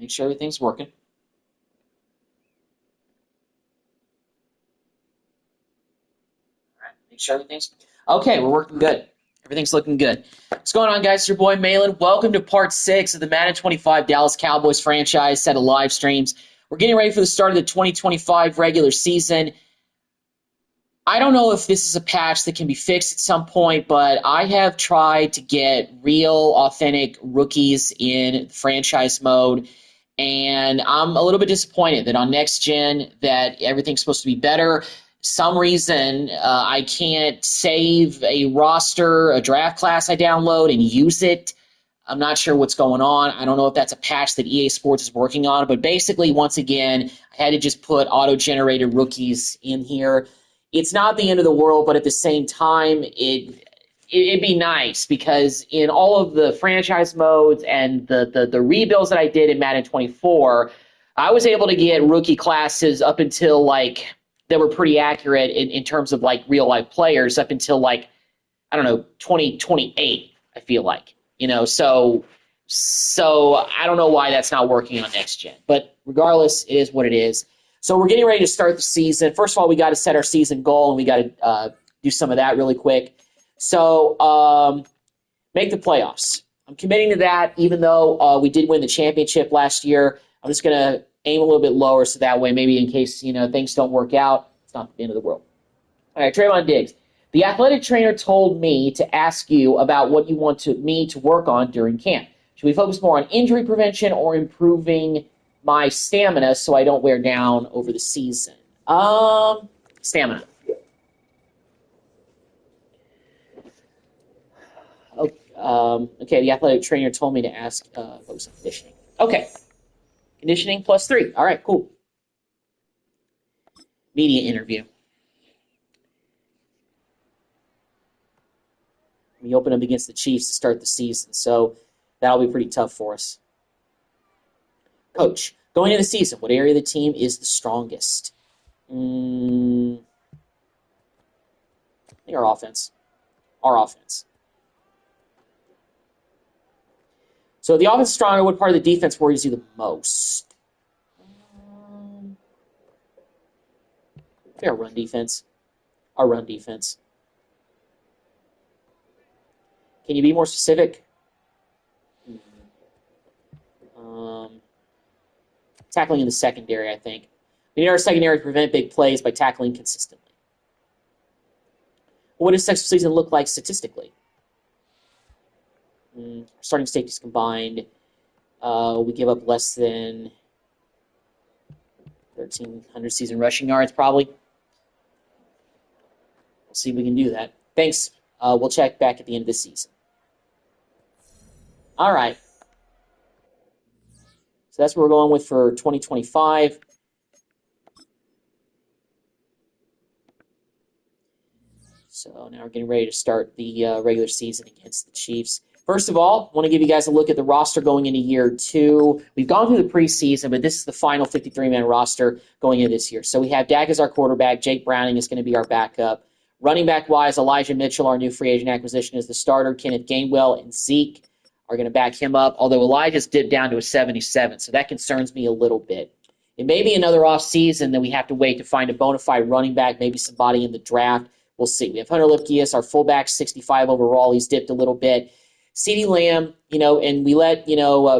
Make sure everything's working. All right, make sure everything's okay. We're working good. Everything's looking good. What's going on, guys? It's your boy Malin. Welcome to part 6 of the Madden 25 Dallas Cowboys franchise set of live streams. We're getting ready for the start of the 2025 regular season. I don't know if this is a patch that can be fixed at some point, but I have tried to get real, authentic rookies in franchise mode, and I'm a little bit disappointed that on next gen that everything's supposed to be better. Some reason I can't save a roster, a draft class I download and use it. I'm not sure what's going on. I don't know if that's a patch that EA Sports is working on, but basically, once again, I had to just put auto-generated rookies in here. It's not the end of the world, but at the same time, it'd be nice because in all of the franchise modes and the rebuilds that I did in Madden 24, I was able to get rookie classes up until that were pretty accurate in terms of real life players up until I don't know 2028. I feel like so I don't know why that's not working on next gen, but regardless, it is what it is. So we're getting ready to start the season. First of all, we got to set our season goal, and we got to do some of that really quick. So make the playoffs. I'm committing to that, even though we did win the championship last year. I'm just going to aim a little bit lower, so that way maybe in case things don't work out, it's not the end of the world. All right, Trayvon Diggs. The athletic trainer told me to ask you about what you want me to work on during camp. Should we focus more on injury prevention or improving my stamina so I don't wear down over the season? Stamina. Okay, the athletic trainer told me to ask focus on conditioning. Okay. Conditioning +3. All right, cool. Media interview. We open up against the Chiefs to start the season, so that'll be pretty tough for us. Coach, going into the season, what area of the team is the strongest? I think our offense. Our offense. So the offense is stronger. What part of the defense worries you the most? Our run defense. Our run defense. Can you be more specific? Tackling in the secondary, I think. We need our secondary to prevent big plays by tackling consistently. What does next season look like statistically? Starting safeties combined, we give up less than 1,300 season rushing yards, probably. We'll see if we can do that. Thanks. We'll check back at the end of the season. All right. So that's what we're going with for 2025. So now we're getting ready to start the regular season against the Chiefs. First of all, I want to give you guys a look at the roster going into year 2. We've gone through the preseason, but this is the final 53-man roster going into this year. So we have Dak as our quarterback. Jake Browning is going to be our backup. Running back-wise, Elijah Mitchell, our new free agent acquisition, is the starter. Kenneth Gainwell and Zeke are going to back him up, although Elijah's dipped down to a 77, so that concerns me a little bit. It may be another offseason that we have to wait to find a bona fide running back, maybe somebody in the draft. We'll see. We have Hunter Lipkias, our fullback, 65 overall. He's dipped a little bit. CeeDee Lamb, and we let,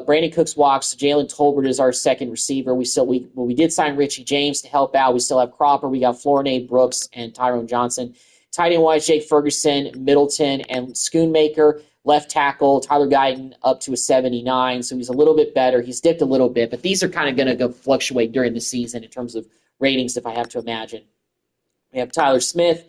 Brandon Cooks walk, so Jalen Tolbert is our second receiver. We did sign Richie James to help out. We still have Cropper. We got Florinade Brooks and Tyrone Johnson. Tight end wise, Jake Ferguson, Middleton, and Schoonmaker. Left tackle, Tyler Guyton, up to a 79, so he's a little bit better. He's dipped a little bit, but these are kind of going to go fluctuate during the season in terms of ratings, if I have to imagine. We have Tyler Smith,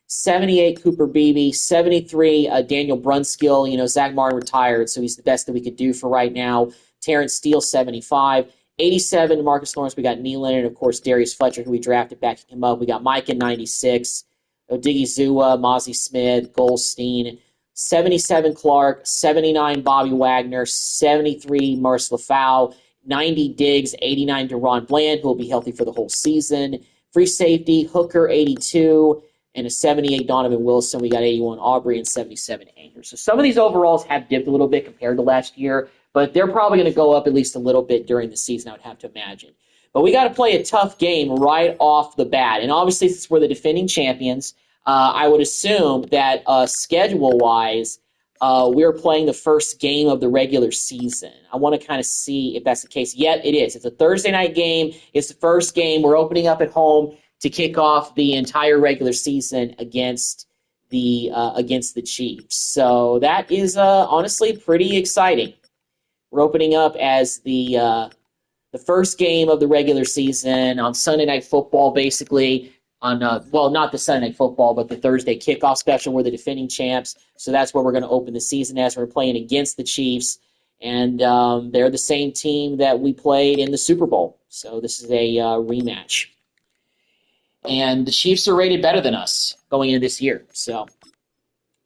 78 Cooper Beebe, 73 Daniel Brunskill. Zach Martin retired, so he's the best that we could do for right now. Terrence Steele, 75. 87 Marcus Lawrence. We got Nealon, and of course Darius Fletcher, who we drafted, backing him up. We got Mike in 96. Odiggy Zua, Mozzie Smith, Goldstein. 77 Clark, 79 Bobby Wagner, 73 Marcus Lafau, 90 Diggs, 89 Deron Bland, who will be healthy for the whole season. Free safety, Hooker, 82, and a 78 Donovan Wilson. We got 81 Aubrey and 77 Anger. So some of these overalls have dipped a little bit compared to last year, but they're probably going to go up at least a little bit during the season, I would have to imagine. But we got to play a tough game right off the bat. And obviously, since we're the defending champions, I would assume that schedule-wise, we're playing the first game of the regular season. I want to kind of see if that's the case. Yet it is. It's a Thursday night game. It's the first game. We're opening up at home to kick off the entire regular season against the Chiefs. So that is honestly pretty exciting. We're opening up as the first game of the regular season on Sunday Night Football, basically on well, not the Sunday Night Football, but the Thursday kickoff special. We're the defending champs, so that's where we're going to open the season as. We're playing against the Chiefs, and they're the same team that we played in the Super Bowl. So this is a rematch, and the Chiefs are rated better than us going into this year. So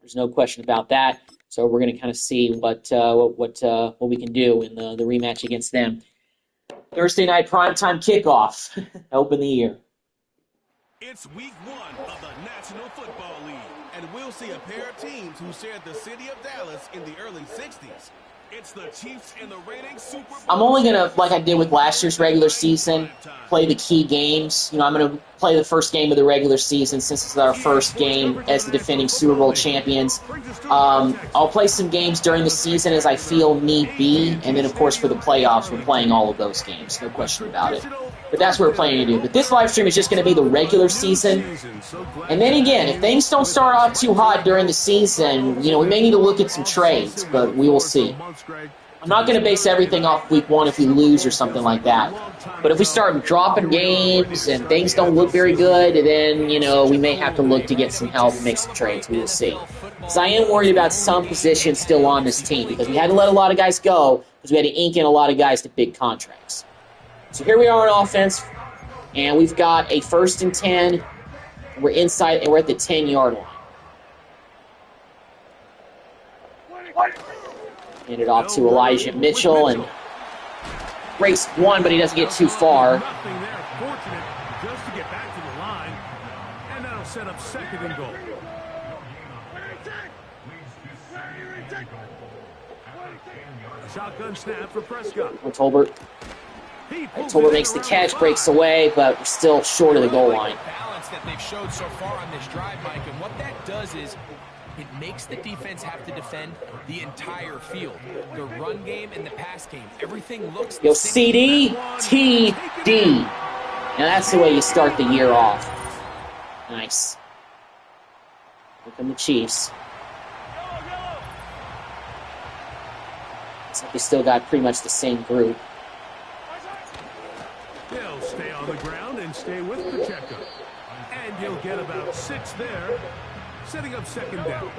there's no question about that. So we're going to kind of see what we can do in the rematch against them. Thursday night primetime kickoff. Open the year. It's week 1 of the National Football League, and we'll see a pair of teams who shared the city of Dallas in the early 60s. It's the Chiefs and the reigning Super Bowl. I'm only going to, like I did with last year's regular season, play the key games. You know, I'm going to play the first game of the regular season since it's our first game as the defending Super Bowl champions. I'll play some games during the season as I feel need be, and then, of course, for the playoffs, we're playing all of those games. No question about it. But that's what we're planning to do. But this live stream is just going to be the regular season. And then again, if things don't start off too hot during the season, you know, we may need to look at some trades, but we will see. I'm not going to base everything off week 1 if we lose or something like that. But if we start dropping games and things don't look very good, then, you know, we may have to look to get some help and make some trades. We will see. So I am worried about some positions still on this team because we had to let a lot of guys go because we had to ink in a lot of guys to big contracts. So here we are on offense, and we've got a 1st and 10. We're inside, and we're at the 10-yard line. Hand it off to Elijah Mitchell, and breaks one, but he doesn't get too far. Nothing there, fortunate just to get back to the line, and that'll set up 2nd and goal. Shotgun snap for Prescott. Tolbert makes the catch, breaks away, but we're still short of the goal line. Balance that they've showed so far on this drive, Mike, and what that does is it makes the defense have to defend the entire field. The run game and the pass game, everything looks the same. CD, TD. Now that's the way you start the year off. Nice. Here come the Chiefs. Looks like we still got pretty much the same group. They'll stay on the ground and stay with the checkup. And you'll get about 6 there, setting up 2nd down.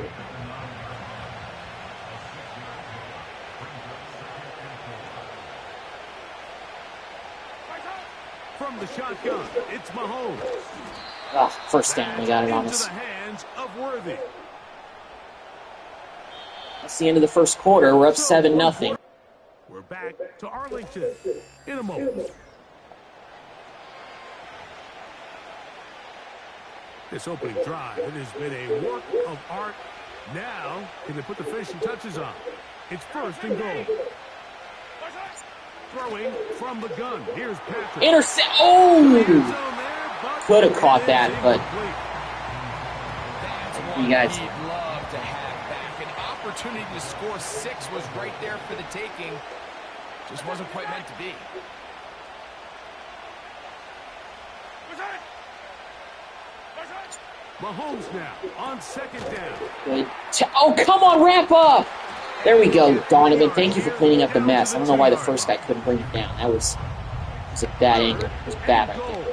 From the shotgun, it's Mahomes. Oh, 1st down, we got it on us. Into the hands of Worthy. That's the end of the 1st quarter. We're up 7-0. We're back to Arlington in a moment. This opening drive, it has been a work of art. Now, can they put the finishing touches on? It's 1st and goal. Throwing from the gun. Here's Patrick. Intercept. Oh! Could have caught that, but you guys. He'd love to have back. An opportunity to score 6 was right there for the taking. Just wasn't quite meant to be. Mahomes now on 2nd down. Good. Oh, come on, wrap up! There we go, Donovan. Thank you for cleaning up the mess. I don't know why the first guy couldn't bring it down. That was a bad angle. It was bad, I think.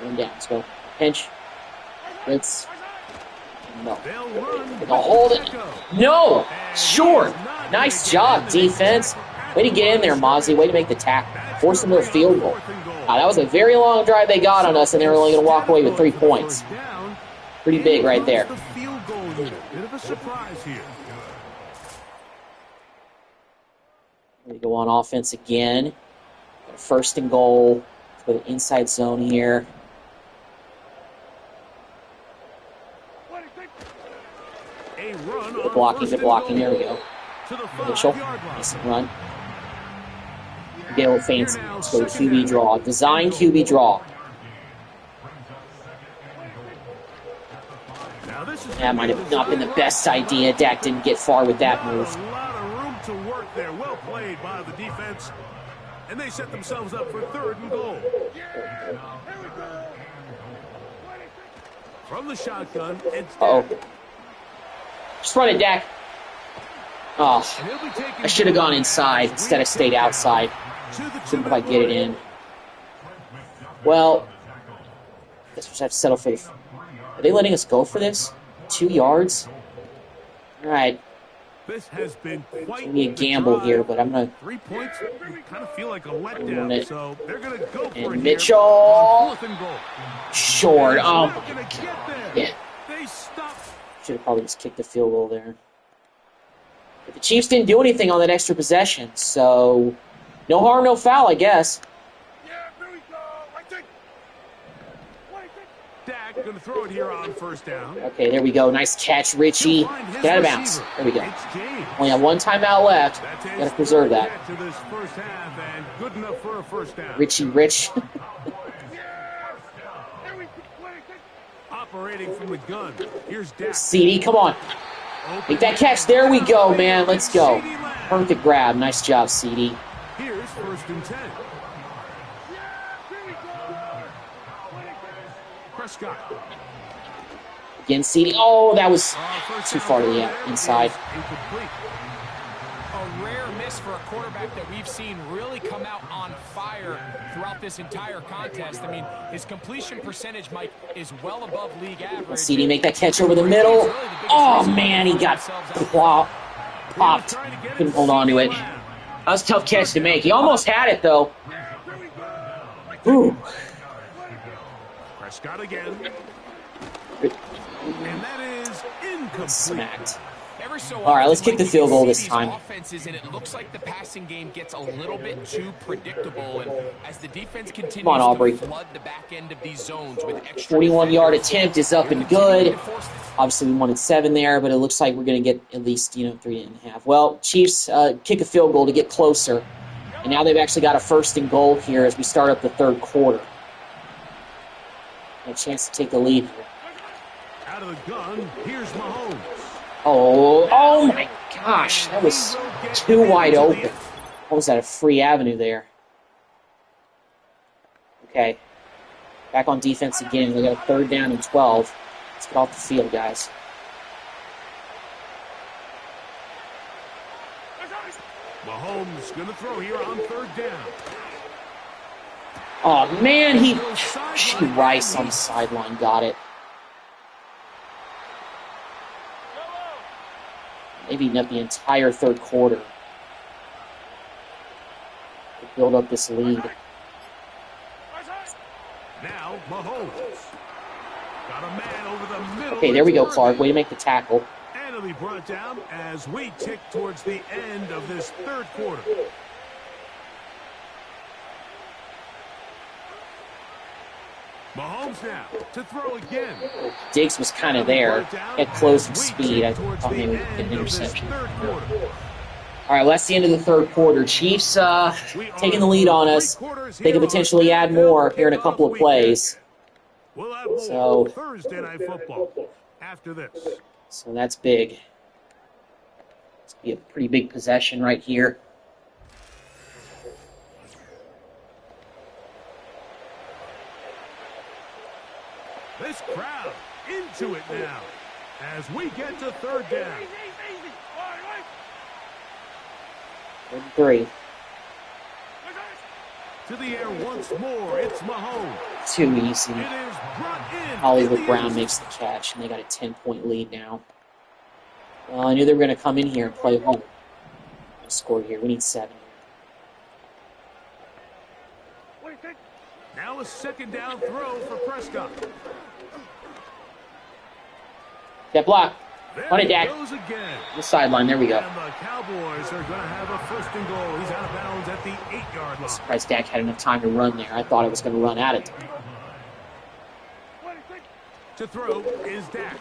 One down. Let's go. Pinch. Blitz. No. They'll hold it. No! Short! Nice job, defense. Way to get in there, Mozzie. Way to make the tackle. Force them to a field goal. That was a very long drive they got on us, and they were only going to walk away with 3 points. Pretty big right there. Bit of a surprise here. We go on offense again. 1st and goal. Let's go to inside zone here. A run Good blocking. There we go. to the Mitchell, 5-yard line. nice run. Get a little fancy. Let's go QB draw. Design QB draw. That might have not been the best idea. Dak didn't get far with that move. A lot of room to work there. Well played by the defense. And they set themselves up for 3rd and goal. From the shotgun, it's just run it, Dak. Oh, I should have gone inside instead of stayed outside. Couldn't quite get it in. Well, I guess we just have to settle for the... Are they letting us go for this? 2 yards? All right. This has been quite Give me a gamble here, but I'm gonna... 3 points, kind of feel like a letdown, so they're gonna go for it. And Mitchell... Here. Short. Oh, my God. Yeah. They stopped. Should have probably just kicked the field goal there. But the Chiefs didn't do anything on that extra possession, so... No harm, no foul, I guess. Dak gonna throw it here on 1st down. Okay, there we go. Nice catch, Richie. Get out of bounds. There we go. Only have 1 timeout left. Got to preserve that. To this first half and good enough for a 1st down. Richie Rich. Operating from the gun. Here's Dak. CD, come on. Make that catch. There we go, man. Let's go. Perfect grab. Nice job, CD. Here's 1st and 10. Prescott. Again, CD. Oh, that was too far to the inside. A rare miss for a quarterback that we've seen really come out on fire throughout this entire contest. I mean, his completion percentage, Mike, is well above league average. CD make that catch over the middle. Oh, man, he got popped. Couldn't hold on to it. That was a tough catch to make. He almost had it, though. Ooh. Prescott again. And that is incomplete. Smacked. All right, let's kick the field goal this time. Offenses, and it looks like the passing game gets a little bit too predictable. And as the defense continues to flood the back end of these zones with extra 41-yard attempt is up and good. Obviously, we wanted 7 there, but it looks like we're going to get at least 3.5. Well, Chiefs kick a field goal to get closer, and now they've actually got a 1st and goal here as we start up the 3rd quarter. A chance to take the lead here. Out of the gun, here's Mahomes. Oh my gosh, that was too wide open. What was that, a free avenue there? Okay, back on defense again. We got a 3rd down and 12. Let's get off the field, guys. Mahomes gonna throw here on 3rd down. Oh man, Rice on the sideline got it. Maybe not the entire 3rd quarter to build up this lead. Now Mahomes got a man over the middle. Okay, there we go, Clark. Way to make the tackle. And it'll be brought down as we tick towards the end of this 3rd quarter. Mahomes now to throw again. Diggs was kind of there at closing speed. I thought maybe we could get an interception. All right, well, that's the end of the 3rd quarter. Chiefs taking the lead on us. They could potentially add more here in a couple of plays. So Thursday Night Football after this. So that's big. It's be a pretty big possession right here. This crowd into it now as we get to 3rd down. 3. To the air once more, it's Mahomes. Too easy. It is brought in. Hollywood Brown makes the catch, and they got a 10-point lead now. Well, I knew they were going to come in here and play home. Score here. We need 7. Now a 2nd down throw for Prescott. That block. On it, Dak. Again. The sideline. There we go. And the Cowboys are going to have a 1st and goal. He's out of bounds at the 8-yard line. Surprised Dak had enough time to run there. I thought it was going to run out of time. To throw is Dak.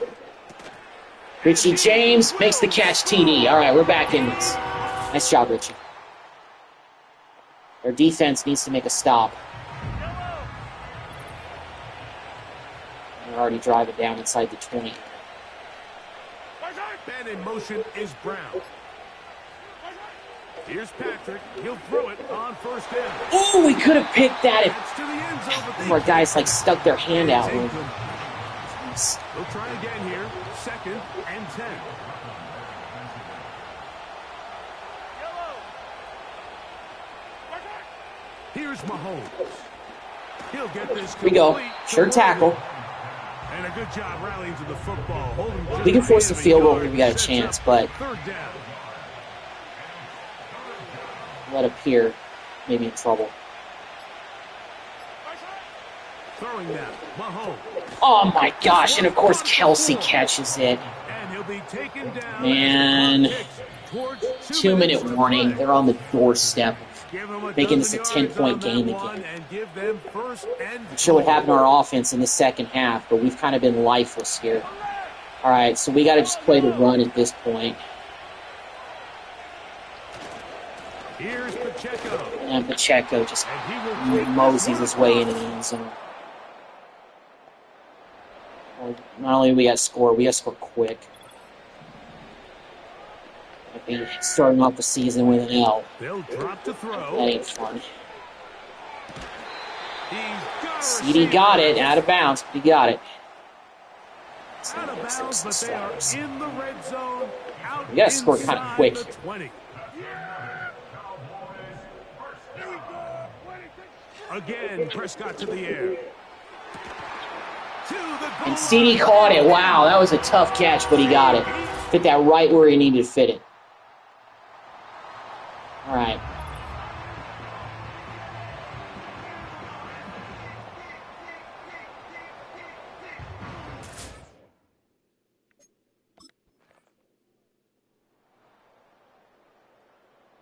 Richie James makes the catch, TD. All right, we're back in this. Nice job, Richie. Their defense needs to make a stop. They're already driving down inside the 20. Man in motion is Brown. Here's Patrick. He'll throw it on first down. Oh, we could have picked that if our guys like stuck their hand out. We'll try again here. 2nd and 10. Here's Mahomes. He'll get this. Here we go. Sure tackle. And a good job rallying to the football. We can force the field goal if we got a chance, but let up here, maybe in trouble. Throwing that, Mahomes. Oh my gosh! And of course, Kelsey catches it. And he'll be taken down. Man, 2-minute warning. They're on the doorstep, making this a 10-point game again. Not sure what happened to our offense in the second half, but we've kind of been lifeless here. All right, so we got to just play the run at this point. Here's Pacheco. And Pacheco just moseys his way into the end zone. Well, not only do we got to score, we got to score quick. I'd be starting off the season with an L. They'll drop to throw. That ain't fun. CD got it, out of bounds, but he got it. Out of bounds, but they are in the red zone. We got to score kind of quick here. 20. Again, Prescott to the air. And CD caught it. Wow, that was a tough catch, but he got it. Fit that right where he needed to fit it. All right.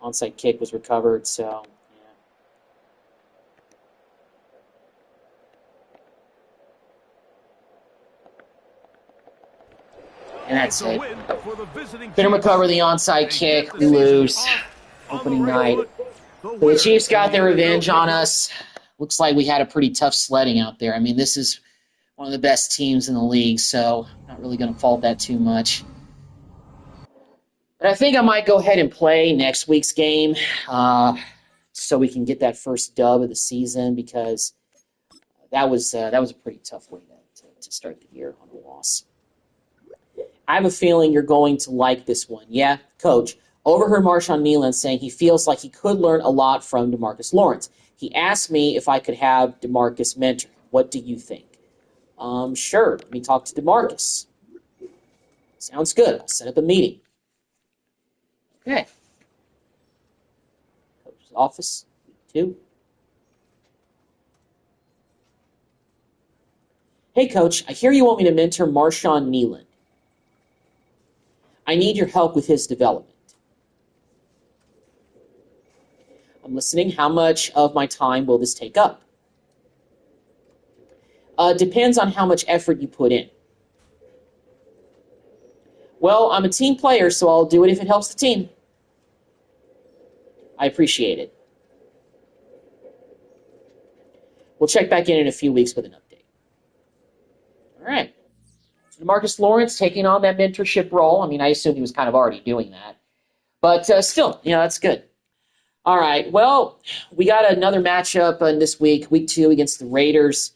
Onside kick was recovered, so... And that's it. Couldn't recover the onside kick. We lose. Opening night. So the Chiefs got their revenge on us. Looks like we had a pretty tough sledding out there. I mean, this is one of the best teams in the league, so I'm not really going to fault that too much. But I think I might go ahead and play next week's game so we can get that first dub of the season, because that was a pretty tough way to start the year on a loss. I have a feeling you're going to like this one. Yeah, Coach. Overheard Marshawn Kneeland saying he feels like he could learn a lot from DeMarcus Lawrence. He asked me if I could have DeMarcus mentor him. What do you think? Sure. Let me talk to DeMarcus. Sounds good. I'll set up a meeting. Okay. Coach's office, 2. Hey, Coach. I hear you want me to mentor Marshawn Kneeland. I need your help with his development. I'm listening. How much of my time will this take up? Depends on how much effort you put in. Well, I'm a team player, so I'll do it if it helps the team. I appreciate it. We'll check back in a few weeks with an update. All right. DeMarcus Lawrence taking on that mentorship role. I mean, I assume he was kind of already doing that. But still, that's good. All right, well, we got another matchup this week, week 2 against the Raiders.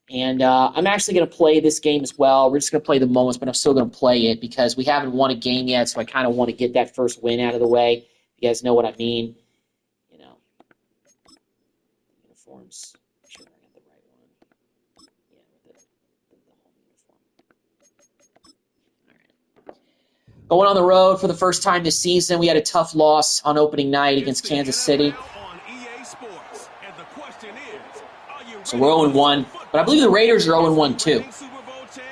And I'm actually going to play this game as well. We're just going to play the moments, but I'm still going to play it because we haven't won a game yet, so I kind of want to get that first win out of the way. You guys know what I mean. Uniforms. Sure, I got the right one. Yeah, the home uniform. Going on the road for the first time this season. We had a tough loss on opening night against Kansas City. So we're 0-1. But I believe the Raiders are 0-1 too.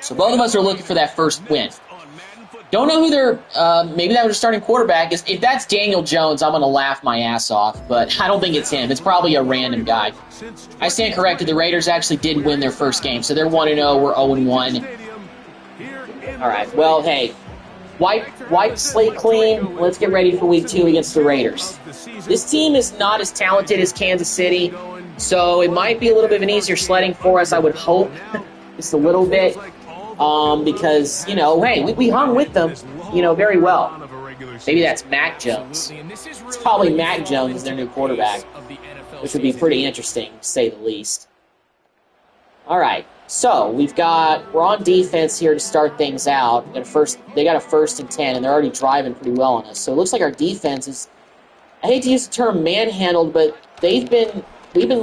So both of us are looking for that first win. Don't know who their, maybe that was their starting quarterback is. If that's Daniel Jones, I'm going to laugh my ass off. But I don't think it's him. It's probably a random guy. I stand corrected. The Raiders actually did win their first game. So they're 1-0. We're 0-1. All right. Well, hey. wipe slate clean. Let's get ready for week 2 against the Raiders. This team is not as talented as Kansas City, so it might be a little bit of an easier sledding for us, I would hope, just a little bit, because, you know, hey, we hung with them, you know, very well. Maybe that's Mac Jones. It's probably Mac Jones as their new quarterback, which would be pretty interesting, to say the least. All right, so we're on defense here to start things out. They got a 1st and 10, and they're already driving pretty well on us. So it looks like our defense is, I hate to use the term manhandled, but we've been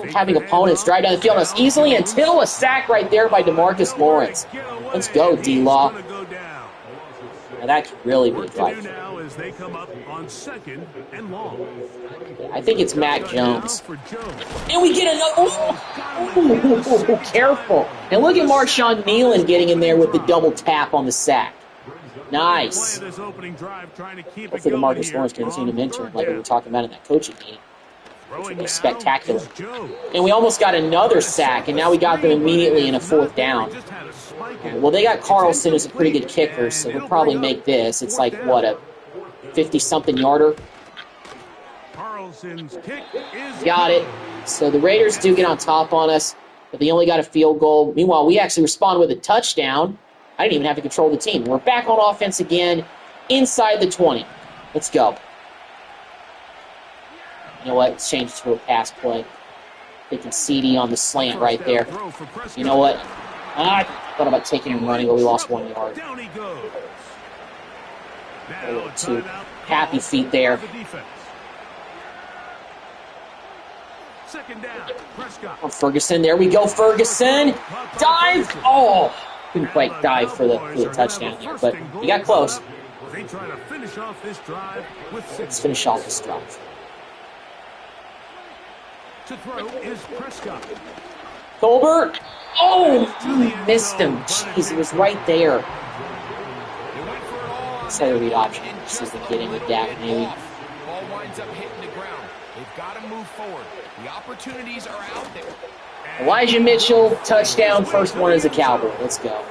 having opponents drive down the field on us easily until a sack right there by DeMarcus Lawrence. Let's go, D-Law. Now that could really be a drive. They come up on 2nd and long. I think it's Mac Jones. And we get another... Oh, careful. And look at Marshawn Nealon getting in there with the double tap on the sack. Nice. Hopefully DeMarcus Lawrence can continue to mentor like we were talking about in that coaching meeting. Which would be spectacular. And we almost got another sack, and now we got them immediately in a 4th down. Well, they got Carlson, who's a pretty good kicker, so we'll probably make this. It's like, what, a 50-something yarder? Got it. So the Raiders do get on top on us, but they only got a field goal. Meanwhile, we actually respond with a touchdown. I didn't even have to control the team. We're back on offense again, inside the 20. Let's go. You know what? Let's change it to a pass play. Taking CD on the slant right there. You know what? I thought about taking him running, but we lost 1 yard. Two happy feet there. Oh, Ferguson, there we go, Ferguson. Dive! Oh, couldn't quite dive for the touchdown there, but he got close. Let's finish off this drive. To throw is Prescott. Colbert. Oh, he missed him. Jeez, it was right there. Let's try to read option. See if we can get in with Dak, maybe. Ball winds up hitting the ground. They've got to move forward. The opportunities are out there. Elijah Mitchell, touchdown. First one as a Cowboy. Let's go.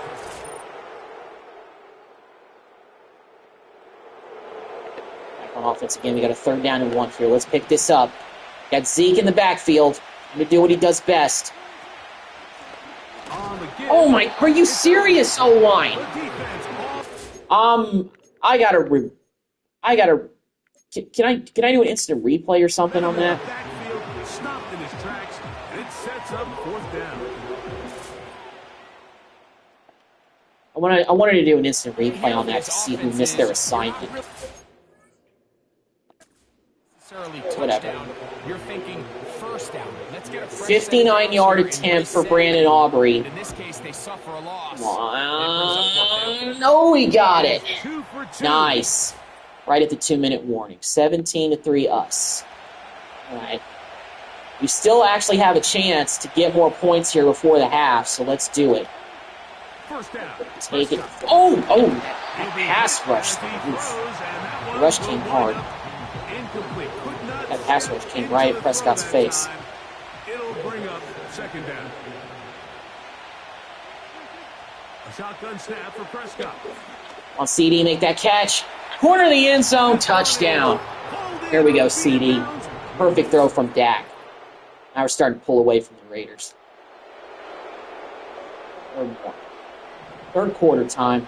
Back on offense again. We got a 3rd down and 1 here. Let's pick this up. Got Zeke in the backfield. I'm going to do what he does best. Oh my, are you serious, O-line? I gotta, can I do an instant replay or something on that? I wanted to do an instant replay on that to see who missed their assignment. Whatever. You're thinking first down. Let's get a 59-yard attempt for Brandon Aubrey. In this case, they suffer a loss. No, we got it. Nice. Right at the 2-minute warning. 17-3 us. All right. We still actually have a chance to get more points here before the half, so let's do it. Take it. Oh, that pass rush. The rush came hard. That pass rush came right at Prescott's face. It'll bring up 2nd down. A shotgun snap for Prescott. On CD, make that catch. Corner of the end zone, touchdown. There we go, CD. Perfect throw from Dak. Now we're starting to pull away from the Raiders. 3rd quarter time.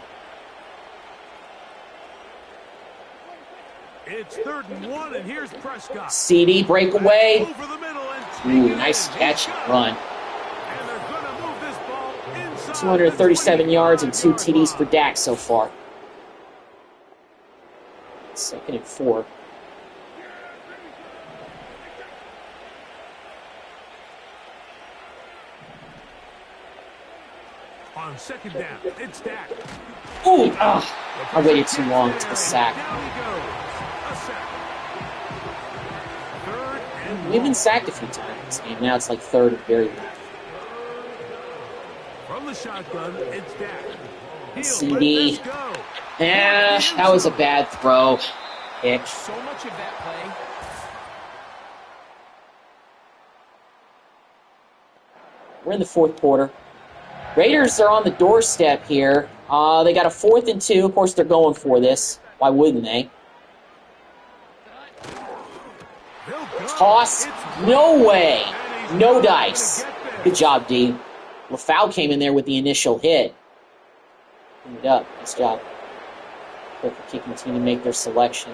It's 3rd and 1, and here's Prescott. CD breakaway. Ooh, nice catch and run. 237 yards and 2 TDs for Dak so far. 2nd and 4. On 2nd down, it's Dak. Ooh, I waited too long to the sack. We've been sacked a few times in this game. Now it's like 3rd and very low. From the shotgun, it's Dak. CD. Yeah, that was a bad throw. Pick. So much of that play. We're in the 4th quarter. Raiders are on the doorstep here. They got a 4th and 2. Of course, they're going for this. Why wouldn't they? Toss. No way. No dice. Good job, D. LaFau came in there with the initial hit. Cleaned it up. Nice job. Perfect kicking team to make their selection.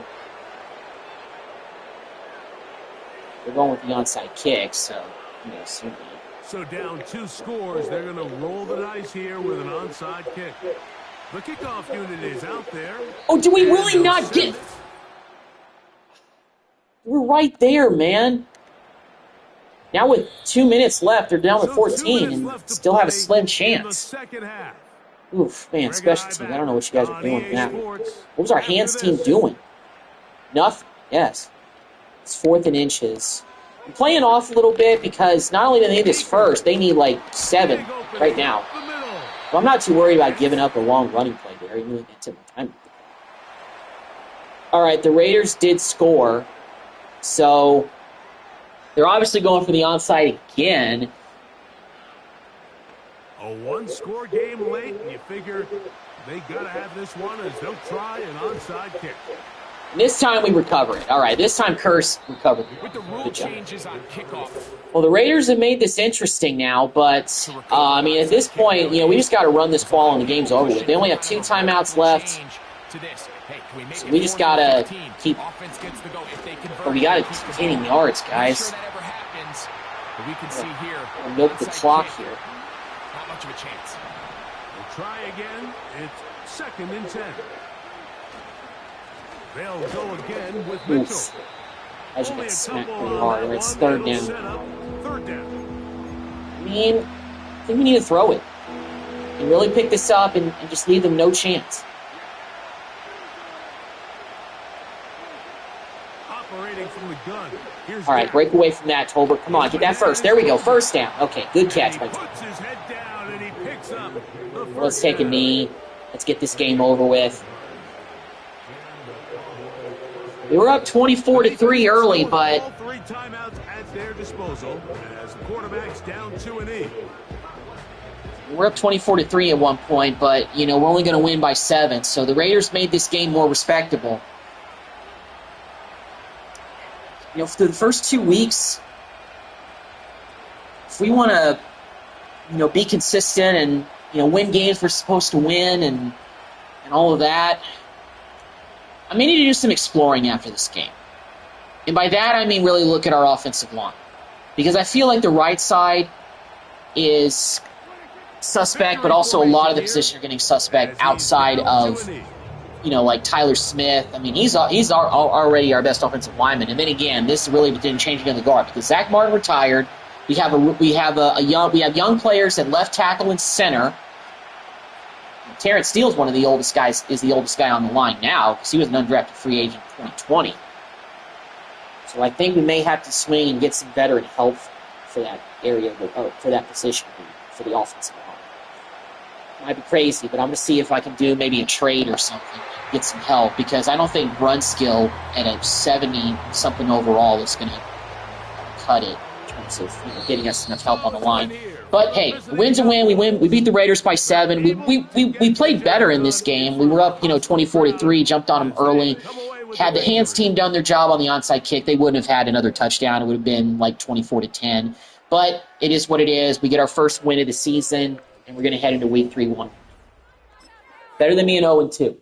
They're going with the onside kick, so you know, soon. So down 2 scores, they're going to roll the dice here with an onside kick. The kickoff unit is out there. Oh, do we really not get... We're right there, man. Now with 2 minutes left, they're down to 14 and still have a slim chance. Oof, man, special team. I don't know what you guys are doing with that. What was our hands team doing? Nothing. Yes. It's 4th and inches. I'm playing off a little bit because not only do they need this first, they need like 7 right now. So I'm not too worried about giving up a long running play there. Even though it's time. All right, the Raiders did score. So they're obviously going for the onside again. A 1-score game late, and you figure they got to have this one as they'll try an onside kick. And this time we recover it. All right, this time Curse recovered it. With the rule changes on kickoff. Well, the Raiders have made this interesting now, but, I mean, at this point, you know, we just got to run this ball and the game's over with. They only have 2 timeouts left. So we just got to keep... Well, we got to keep gaining yards, guys. We can see here. Milk the clock here. Not much of a chance. We'll try again. It's 2nd and 10. They'll go again with Mitchell. As you get smacked pretty hard. It's 3rd down. 3rd down. I mean, I think we need to throw it. And really pick this up and just leave them no chance. Operating from the gun. All right, break away from that, Tolbert. Come on, get that first. There we go, 1st down. Okay, good catch by Tolbert. Let's take a knee. Let's get this game over with. We were up 24-3 early, but... All 3 timeouts at their disposal as the quarterback's down 2-8. We're up 24-3 at one point, but, you know, we're only going to win by 7. So the Raiders made this game more respectable. You know, for the first 2 weeks, if we want to, you know, be consistent and, you know, win games we're supposed to win and all of that, I may need to do some exploring after this game. And by that, I mean really look at our offensive line. Because I feel like the right side is suspect, but also a lot of the positions are getting suspect outside of, you know, like Tyler Smith. I mean, he's already our best offensive lineman. And then again, this really didn't change again the guard because Zach Martin retired. We have young players at left tackle and center. Terrence Steele's one of the oldest guys, is the oldest guy on the line now because he was an undrafted free agent in 2020. So I think we may have to swing and get some veteran help for that area, for that position, for the offensive line. Might be crazy, but I'm going to see if I can do maybe a trade or something, get some help, because I don't think run skill at a 70-something overall is going to cut it in terms of, you know, getting us enough help on the line. But hey, win's a win. We win. We beat the Raiders by 7. We played better in this game. We were up, you know, 24-3, jumped on them early. Had the hands team done their job on the onside kick, they wouldn't have had another touchdown. It would have been like 24-10. But it is what it is. We get our first win of the season, and we're going to head into week 3-1. Better than me in 0-2.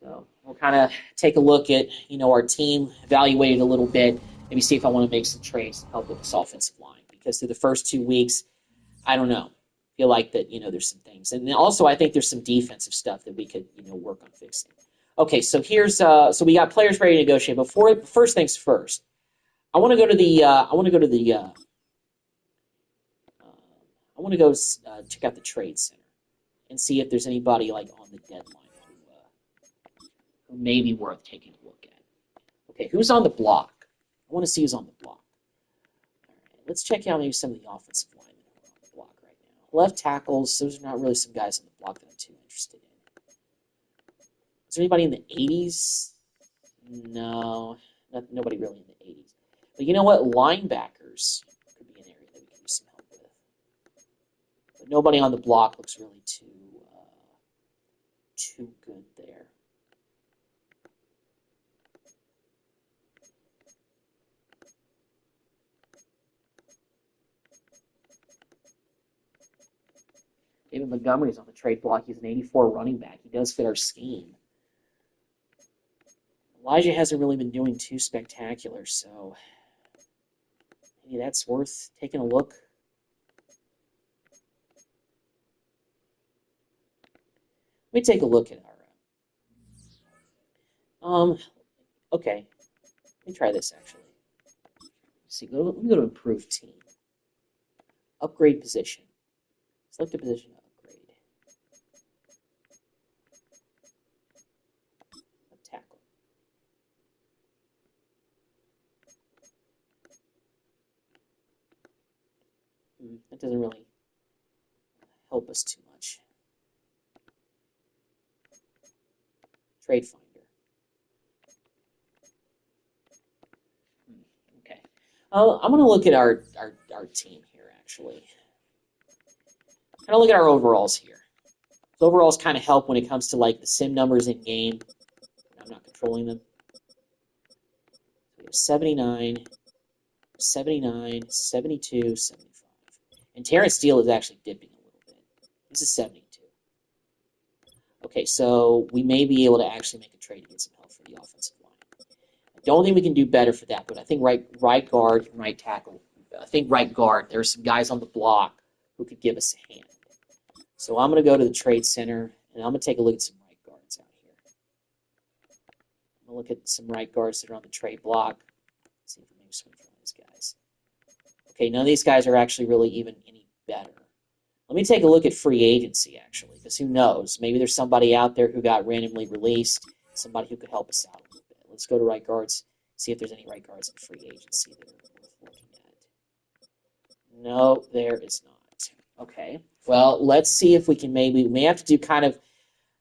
So we'll kind of take a look at, you know, our team, evaluate it a little bit, maybe see if I want to make some trades to help with this offensive line. Because through the first 2 weeks, I don't know. I feel like that, you know, there's some things. And also I think there's some defensive stuff that we could, you know, work on fixing. Okay, so here's so we got players ready to negotiate. But first things first, I want to go check out the trade center and see if there's anybody like on the deadline who may be worth taking a look at. Okay, who's on the block? I want to see who's on the block. All right, let's check out maybe some of the offensive linemen who are on the block right now. Left tackles, those are not really some guys on the block that I'm too interested in. Is there anybody in the 80s? No, nobody really in the 80s. But you know what? Linebackers could be an area that we can use some help with. But nobody on the block looks really too too good there. David Montgomery's on the trade block. He's an 84 running back. He does fit our scheme. Elijah hasn't really been doing too spectacular, so maybe that's worth taking a look. Let me take a look at our. Okay. Let me try this actually. Let's see. Let me go to improved team. Upgrade position. Select a position to upgrade. A tackle. That doesn't really help us too much. Trade finder. Okay. I'm going to look at our team here, actually. I'm going to look at our overalls here. So overalls kind of help when it comes to like the sim numbers in game. I'm not controlling them. We have 79, 79, 72, 75. And Terrence Steele is actually dipping a little bit. This is 72. Okay, so we may be able to actually make a trade to get some help for the offensive line. I don't think we can do better for that, but I think right guard and right tackle. I think right guard, there are some guys on the block who could give us a hand. So I'm going to go to the trade center, and I'm going to take a look at some right guards out here. I'm going to look at some right guards that are on the trade block. Let's see if we maybe swing for one of these guys. Okay, none of these guys are actually really even any better. Let me take a look at free agency, actually, because who knows? Maybe there's somebody out there who got randomly released, somebody who could help us out a little bit. Let's go to right guards, see if there's any right guards in free agency that are worth looking at. No, there is not. Okay, well, let's see if we can we may have to do kind of,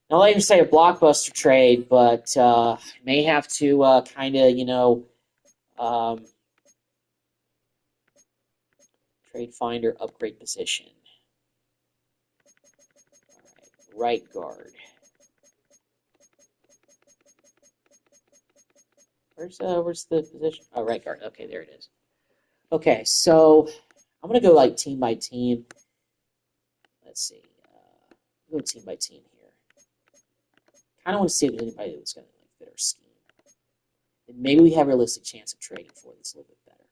not letting you say a blockbuster trade, but may have to kind of, trade finder, upgrade position. All right guard. Where's the position? Oh, right guard. Okay, there it is. Okay, so I'm gonna go like team by team. Let's see. Go team by team here. Kind of want to see if there's anybody that's gonna like fit our scheme. And maybe we have a realistic chance of trading for this a little bit better.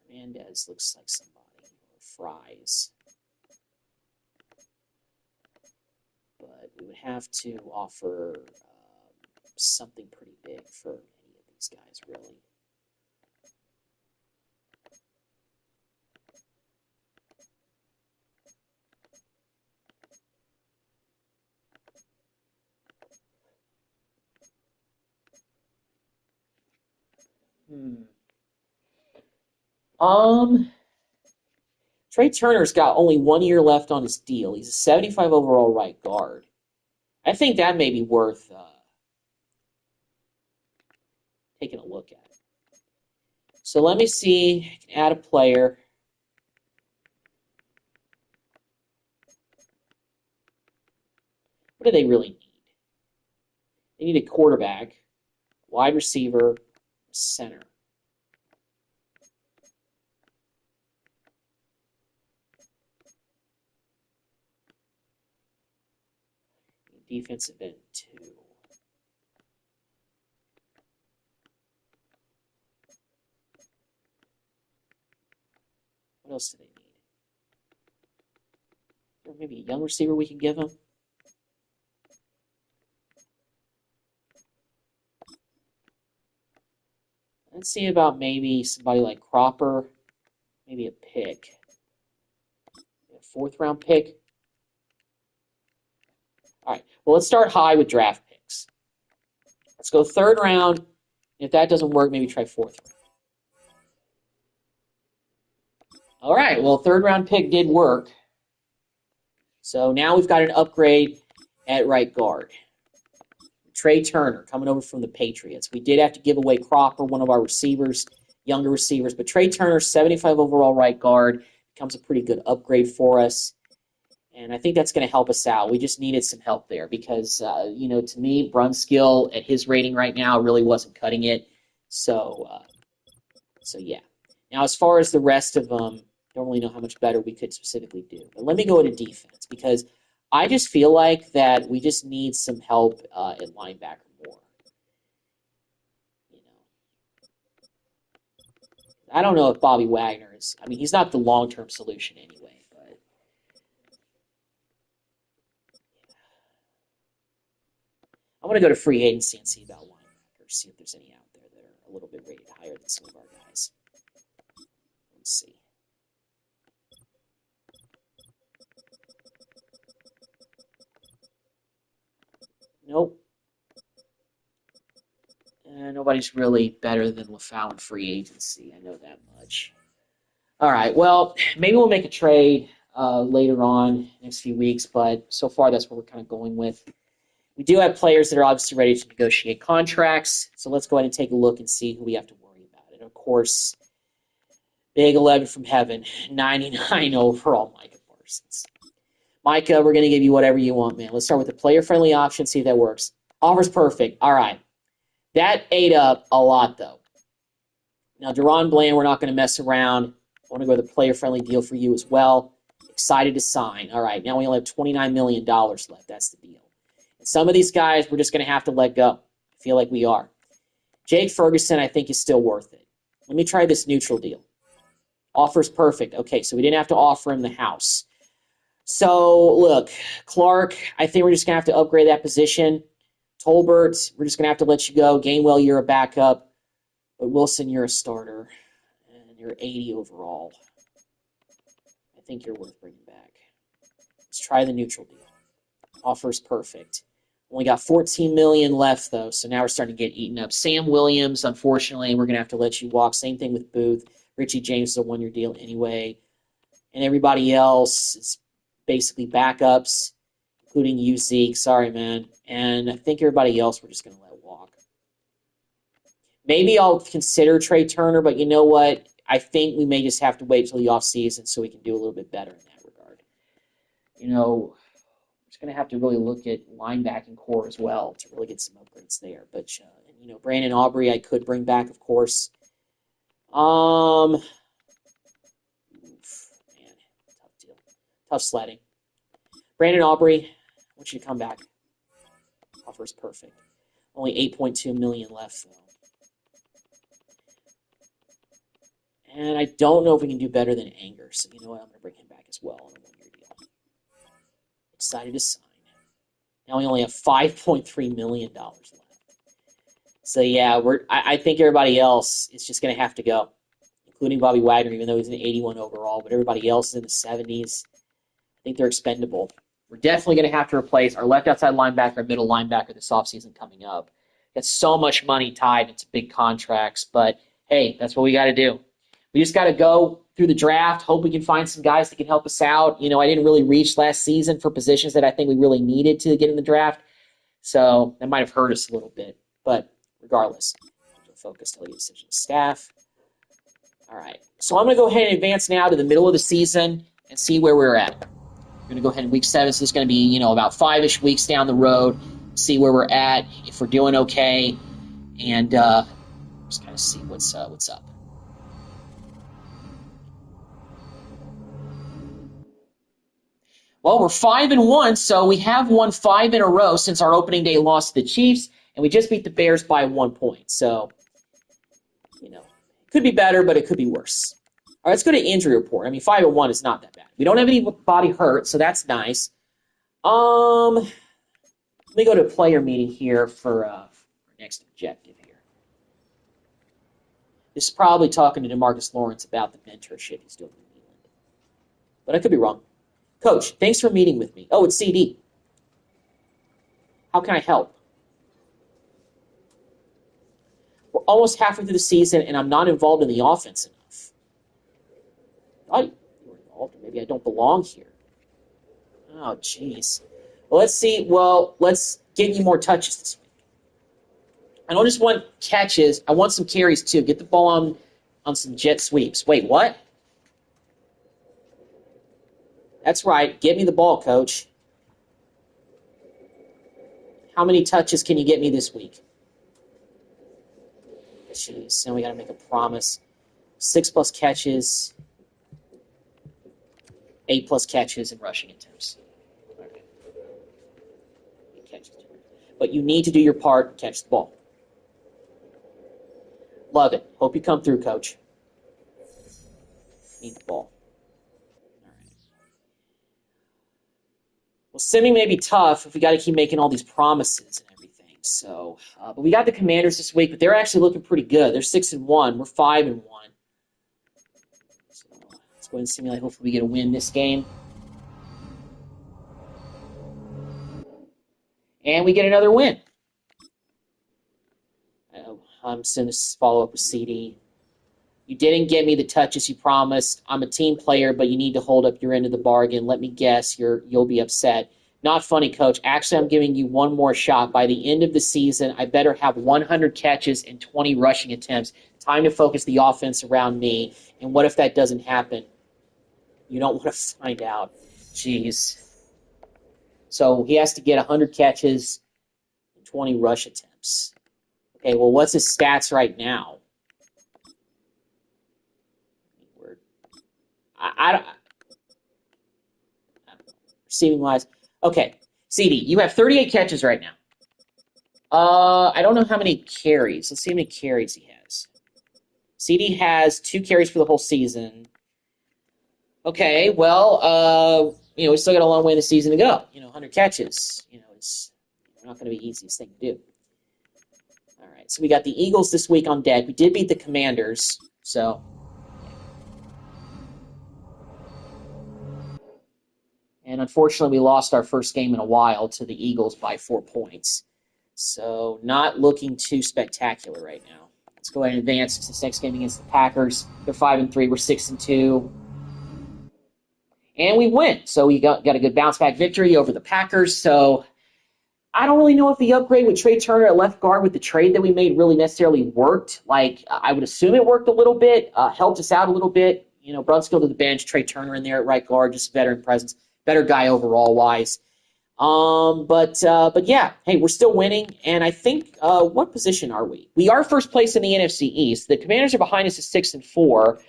Hernandez looks like somebody. Or Fries. But we would have to offer something pretty big for any of these guys, really. Trey Turner's got only 1 year left on his deal. He's a 75 overall right guard. I think that may be worth taking a look at. So let me see. I can add a player. What do they really need? They need a quarterback, wide receiver, center. Defensive end, too. What else do they need? Or maybe a young receiver we can give them? Let's see about maybe somebody like Cropper, maybe a pick. A 4th round pick. All right, well, let's start high with draft picks. Let's go 3rd round. If that doesn't work, maybe try 4th round. All right, well, 3rd round pick did work. So now we've got an upgrade at right guard. Trey Turner coming over from the Patriots. We did have to give away Cropper, one of our receivers, younger receivers, but Trey Turner, 75 overall right guard, becomes a pretty good upgrade for us. And I think that's going to help us out. We just needed some help there because, to me, Brunskill at his rating right now really wasn't cutting it. So yeah. Now, as far as the rest of them, don't really know how much better we could specifically do. But let me go into defense because I just feel like that we just need some help at linebacker more. I don't know if Bobby Wagner is. I mean, he's not the long-term solution anyway. But I want to go to free agency and see about linebackers, see if there's any out there that are a little bit rated higher than some of our guys. Let's see. Nope. Nobody's really better than LaFau in free agency. I know that much. All right. Well, maybe we'll make a trade later on next few weeks, but so far that's what we're kind of going with. We do have players that are obviously ready to negotiate contracts, so let's go ahead and take a look and see who we have to worry about. And, of course, Big 11 from heaven, 99 overall, Micah Parsons. Micah, we're going to give you whatever you want, man. Let's start with the player-friendly option, see if that works. Offers perfect. All right. That ate up a lot, though. Now, Deron Bland, we're not going to mess around. I want to go with a player-friendly deal for you as well. Excited to sign. All right, now we only have $29 million left. That's the deal. And some of these guys, we're just going to have to let go. I feel like we are. Jake Ferguson, I think, is still worth it. Let me try this neutral deal. Offers perfect. Okay, so we didn't have to offer him the house. So, look, Clark, I think we're just going to have to upgrade that position. Tolbert, we're just going to have to let you go. Gainwell, you're a backup. But Wilson, you're a starter. And you're 80 overall. I think you're worth bringing back. Let's try the neutral deal. Offers perfect. Only got $14 million left, though, so now we're starting to get eaten up. Sam Williams, unfortunately, we're going to have to let you walk. Same thing with Booth. Richie James is a one-year deal anyway. And everybody else is basically backups, including you, Zeke. Sorry, man. And I think everybody else we're just going to let walk. Maybe I'll consider Trey Turner, but you know what? I think we may just have to wait until the offseason so we can do a little bit better in that regard. We're just going to have to really look at linebacking core as well to really get some upgrades there. But, Brandon Aubrey I could bring back, of course. Man, tough deal. Tough sledding. Brandon Aubrey, I want you to come back. Offer's perfect. Only $8.2 million left, though. And I don't know if we can do better than Anger, so you know what? I'm going to bring him back as well on a one-year deal. Excited to sign. Now we only have $5.3 million left. So, yeah, I think everybody else is just going to have to go, including Bobby Wagner, even though he's an 81 overall. But everybody else is in the 70s. I think they're expendable. We're definitely going to have to replace our left outside linebacker and middle linebacker this offseason coming up. Got so much money tied into big contracts. But, hey, that's what we got to do. We just got to go through the draft, hope we can find some guys that can help us out. I didn't really reach last season for positions that I think we really needed to get in the draft. So that might have hurt us a little bit. But regardless, focus, delegate decision staff. All right. So I'm going to go ahead and advance now to the middle of the season and see where we're at. We're going to go ahead in week 7. So it's going to be, about 5-ish weeks down the road, see where we're at, if we're doing okay, and just kind of see what's up. Well, we're 5-1, so we have won 5 in a row since our opening day loss to the Chiefs, and we just beat the Bears by 1 point. So, it could be better, but it could be worse. All right, let's go to injury report. 5-1 is not that bad. We don't have anybody hurt, so that's nice. Let me go to a player meeting here for our next objective here. This is probably talking to DeMarcus Lawrence about the mentorship he's doing in England. But I could be wrong. Coach, thanks for meeting with me. Oh, it's CD. How can I help? We're almost halfway through the season, and I'm not involved in the offense enough. I thought you were involved, or maybe I don't belong here. Oh, jeez. Well, let's see. Well, let's get you more touches this week. I don't just want catches. I want some carries, too. Get the ball on some jet sweeps. Wait, what? That's right. Get me the ball, coach. How many touches can you get me this week? Jeez, now we got to make a promise. 6+ catches, 8+ catches, and rushing attempts. Okay. But you need to do your part and catch the ball. Love it. Hope you come through, coach. Need the ball. All right. Well, simming may be tough if we got to keep making all these promises and everything. So, but we got the Commanders this week, but they're actually looking pretty good. They're 6-1. We're 5-1. So let's go ahead and simulate. Hopefully, we get a win this game. And we get another win. I'm just going to follow up with CD. You didn't get me the touches you promised. I'm a team player, but you need to hold up your end of the bargain. Let me guess, you'll be upset. Not funny, coach. Actually, I'm giving you one more shot. By the end of the season, I better have 100 catches and 20 rushing attempts. Time to focus the offense around me. And what if that doesn't happen? You don't want to find out. Jeez. So he has to get 100 catches and 20 rush attempts. Okay, well, what's his stats right now? I don't know. Receiving wise. Okay, CD, you have 38 catches right now. I don't know how many carries. Let's see how many carries he has. CD has 2 carries for the whole season. Okay, well, we still got a long way in the season to go. 100 catches. It's not going to be the easiest thing to do. All right, so we got the Eagles this week on deck. We did beat the Commanders, so. And unfortunately, we lost our first game in a while to the Eagles by 4 points. So not looking too spectacular right now. Let's go ahead and advance to this next game against the Packers. They're 5-3. We're 6-2. And we win. So we got a good bounce-back victory over the Packers. So I don't really know if the upgrade with Trey Turner at left guard with the trade that we made really necessarily worked. I would assume it worked a little bit, helped us out a little bit. Brunskill to the bench, Trey Turner in there at right guard, just veteran presence. Better guy overall wise. But yeah, hey, we're still winning. And I think, what position are we? We are first place in the NFC East. The Commanders are behind us at 6-4.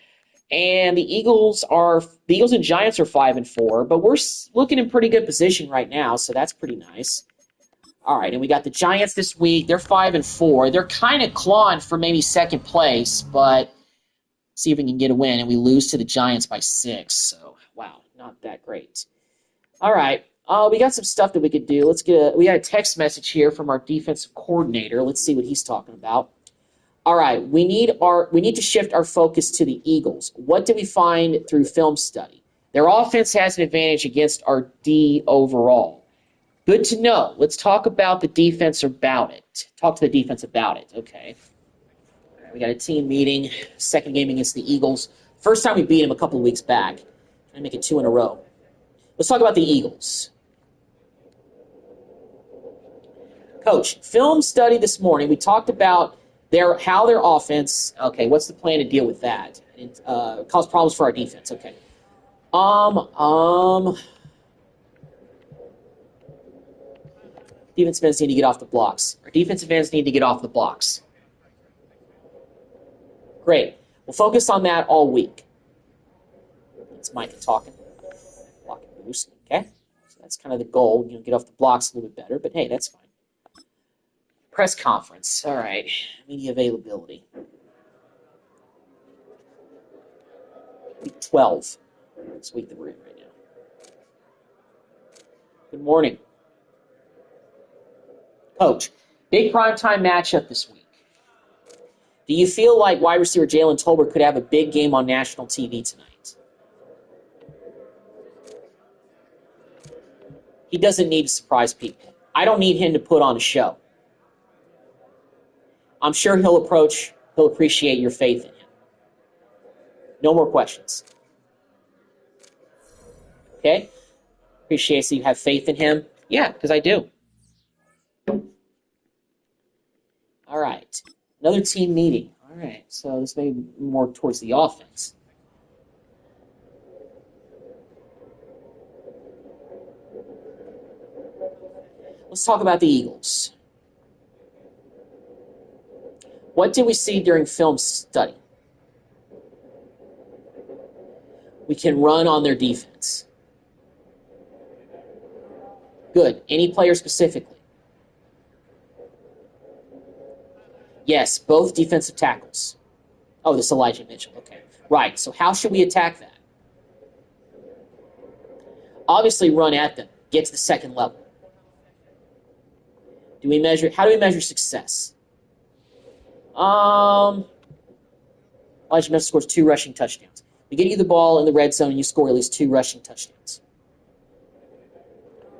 And the Eagles and Giants are 5-4, but we're looking in pretty good position right now. So that's pretty nice. All right. And we got the Giants this week. They're 5-4. They're kind of clawing for maybe second place, but see if we can get a win. And we lose to the Giants by 6. So wow, not that great. All right, we got some stuff that we could do. We got a text message here from our defensive coordinator. Let's see what he's talking about. All right, we need to shift our focus to the Eagles. What did we find through film study? Their offense has an advantage against our D overall. Good to know. Let's talk about the defense about it. Talk to the defense about it. Okay. All right, we got a team meeting. Second game against the Eagles. First time we beat them a couple of weeks back. Trying to make it 2 in a row. Let's talk about the Eagles. Coach, film study this morning. We talked about how their offense. Okay, what's the plan to deal with that? It caused problems for our defense. Okay. Defensive ends need to get off the blocks. Our defensive ends need to get off the blocks. Great. We'll focus on that all week. It's Micah talking. Blocking loose. Okay. So that's kind of the goal. Get off the blocks a little bit better. But hey, that's fine. Press conference. All right. Media availability. Week 12. This week that we're in right now. Good morning. Coach, big primetime matchup this week. Do you feel like wide receiver Jalen Tolbert could have a big game on national TV tonight? He doesn't need to surprise people. I don't need him to put on a show. I'm sure he'll appreciate your faith in him. No more questions. Okay? Appreciates that you have faith in him. Yeah, because I do. All right. Another team meeting. All right. So this may be more towards the offense. let's talk about the Eagles. What did we see during film study? We can run on their defense. Good. Any player specifically? Yes, both defensive tackles. Oh, this is Elijah Mitchell. Okay. Right. So how should we attack that? Obviously run at them. Get to the second level. How do we measure success? Elijah Mitchell scores 2 rushing touchdowns. We get you the ball in the red zone and you score at least 2 rushing touchdowns.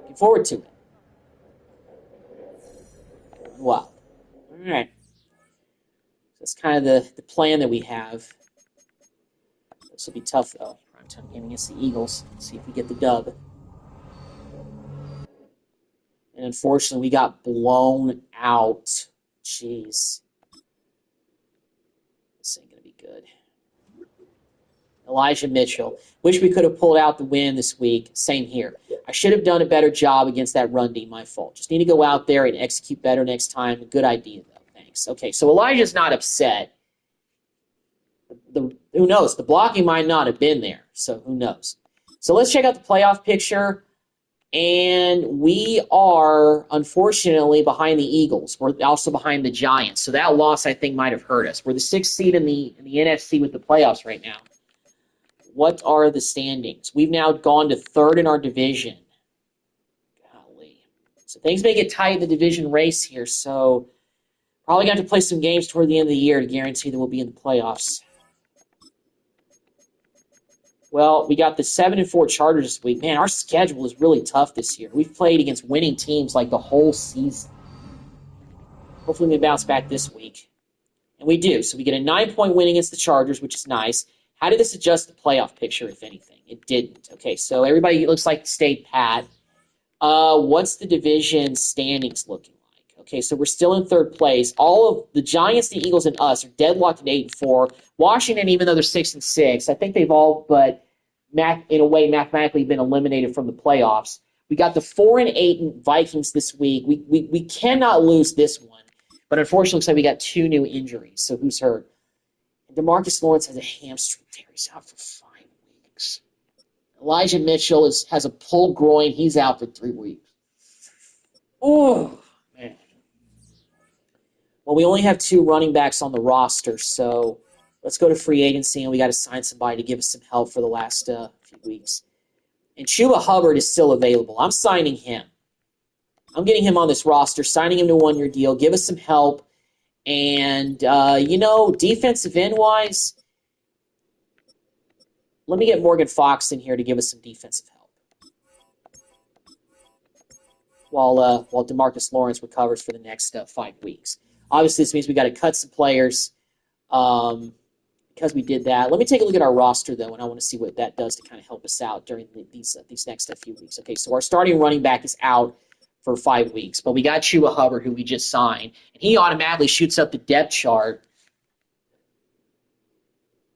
Looking forward to it. Wow. All right. That's kind of the plan that we have. This will be tough, though. Primetime game against the Eagles. Let's see if we get the dub. And unfortunately, we got blown out. Jeez. This ain't going to be good. Elijah Mitchell. Wish we could have pulled out the win this week. Same here. I should have done a better job against that run D. My fault. Just need to go out there and execute better next time. Good idea, though. Thanks. Okay, so Elijah's not upset. Who knows? The blocking might not have been there, so who knows? So let's check out the playoff picture. And we are, unfortunately, behind the Eagles. We're also behind the Giants. So that loss, I think, might have hurt us. We're the 6th seed in the NFC with the playoffs right now. What are the standings? We've now gone to 3rd in our division. Golly. So things may get tight in the division race here. So probably going to have to play some games toward the end of the year to guarantee that we'll be in the playoffs. Well, we got the 7-4 Chargers this week. Man, our schedule is really tough this year. We've played against winning teams like the whole season. Hopefully we bounce back this week. And we do. So we get a 9-point win against the Chargers, which is nice. How did this adjust the playoff picture, if anything? It didn't. Okay, so everybody looks like stayed pat. What's the division standings looking like? Okay, so we're still in 3rd place. All of the Giants, the Eagles, and us are deadlocked at 8-4. Washington, even though they're 6-6, I think they've all but in a way mathematically been eliminated from the playoffs. We got the 4-8 Vikings this week. We cannot lose this one, but unfortunately, looks like we got 2 new injuries. So who's hurt? DeMarcus Lawrence has a hamstring tear. He's out for 5 weeks. Elijah Mitchell has a pulled groin. He's out for 3 weeks. Oh, man. Well, we only have 2 running backs on the roster, so let's go to free agency, and we got to sign somebody to give us some help for the last few weeks. And Chuba Hubbard is still available. I'm signing him. I'm getting him on this roster, signing him to a 1-year deal. Give us some help. And, defensive end-wise, let me get Morgan Fox in here to give us some defensive help. While DeMarcus Lawrence recovers for the next 5 weeks. Obviously, this means we got to cut some players. Because we did that. Let me take a look at our roster, though, and I want to see what that does to kind of help us out during these next few weeks. Okay, so our starting running back is out for 5 weeks, but we got Chuba Hubbard, who we just signed, and he automatically shoots up the depth chart.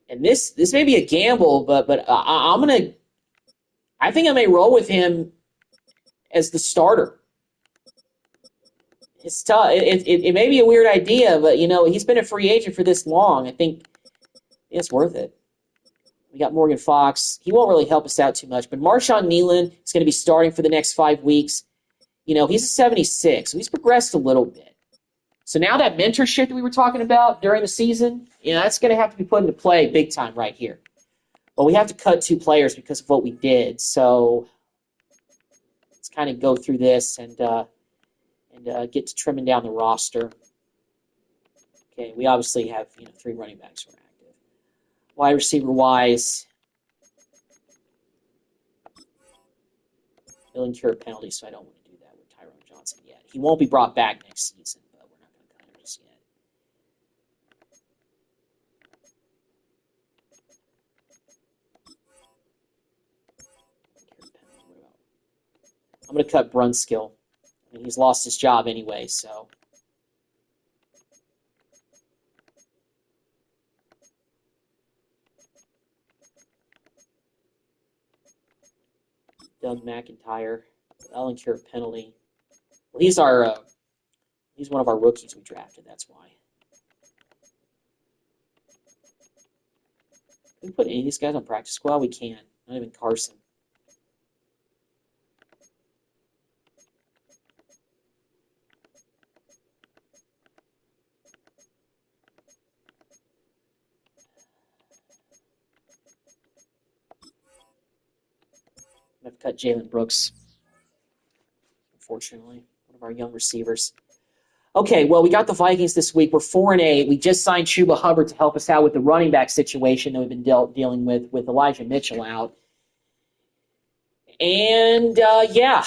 And this may be a gamble, but I think I may roll with him as the starter. It's tough. It may be a weird idea, but he's been a free agent for this long. I think it's worth it. We got Morgan Fox. He won't really help us out too much. But Marshawn Nealon is going to be starting for the next 5 weeks. He's a 76, so he's progressed a little bit. So now that mentorship that we were talking about during the season, that's going to have to be put into play big time right here. But we have to cut 2 players because of what we did. So let's kind of go through this and get to trimming down the roster. Okay, we obviously have 3 running backs who are active. Wide receiver-wise, he'll incur a penalty, so I don't want to do that with Tyrone Johnson yet. He won't be brought back next season, but we're not going to cut him just yet. I'm going to cut Brunskill. I mean, he's lost his job anyway, so. Doug McIntyre. I'll incur a penalty. Well, he's one of our rookies we drafted. That's why. Can we put any of these guys on practice squad? We can't. Not even Carson. I've cut Jalen Brooks, unfortunately, one of our young receivers. Okay, well, we got the Vikings this week. We're 4-8. We just signed Chuba Hubbard to help us out with the running back situation that we've been dealing with Elijah Mitchell out. And, yeah,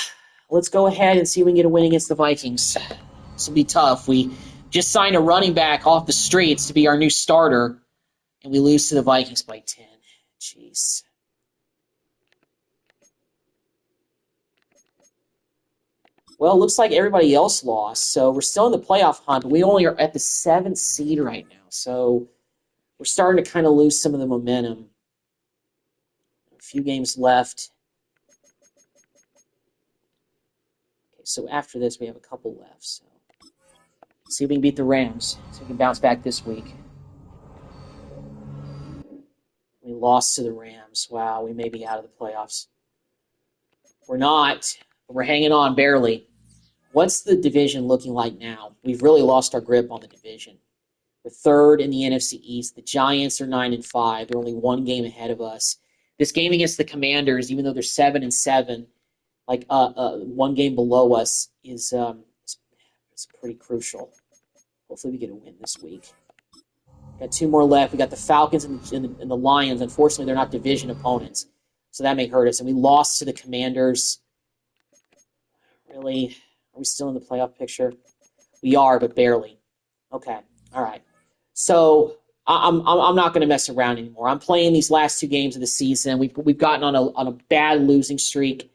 let's go ahead and see if we can get a win against the Vikings. This will be tough. We just signed a running back off the streets to be our new starter, and we lose to the Vikings by 10. Jeez. Well, it looks like everybody else lost, so we're still in the playoff hunt, but we only are at the 7th seed right now, so we're starting to kind of lose some of the momentum. A few games left. Okay, so after this, we have a couple left, so let's see if we can beat the Rams, so we can bounce back this week. We lost to the Rams. Wow, we may be out of the playoffs. We're not, but we're hanging on barely. What's the division looking like now? We've really lost our grip on the division. We're 3rd in the NFC East. The Giants are 9-5. They're only one game ahead of us. This game against the Commanders, even though they're 7-7, like one game below us, is pretty crucial. Hopefully we get a win this week. Got 2 more left. We got the Falcons and the Lions. Unfortunately, they're not division opponents, so that may hurt us. And we lost to the Commanders. Really? Are we still in the playoff picture? We are, but barely. Okay. All right. So I'm not going to mess around anymore. I'm playing these last 2 games of the season. We've gotten on a bad losing streak,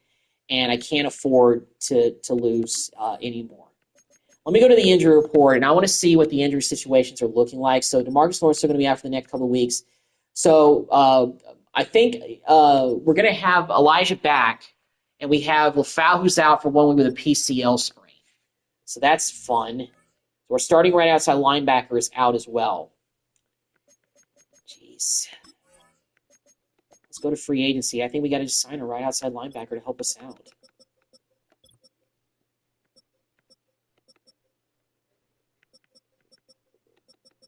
and I can't afford to lose anymore. Let me go to the injury report, and I want to see what the injury situations are looking like. So DeMarcus Lawrence is going to be out for the next couple of weeks. So I think we're going to have Elijah back. And we have LaFau, who's out for 1 week with a PCL sprain. So that's fun. So we're starting right outside linebacker is out as well. Jeez. Let's go to free agency. I think we got to just sign a right outside linebacker to help us out.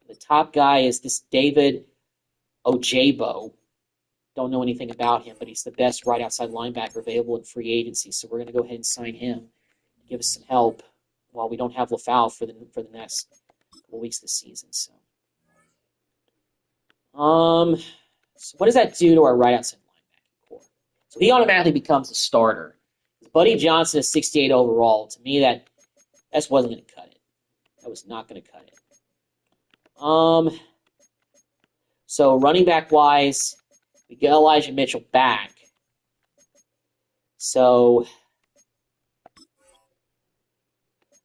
The top guy is this David Ojabo. Don't know anything about him, but he's the best right outside linebacker available in free agency. So we're going to go ahead and sign him to give us some help while we don't have LaFau for the next couple weeks this season. So what does that do to our right outside linebacking core? So he automatically becomes a starter. Buddy Johnson is 68 overall. To me, that wasn't going to cut it. That was not going to cut it. So running back wise, we get Elijah Mitchell back. So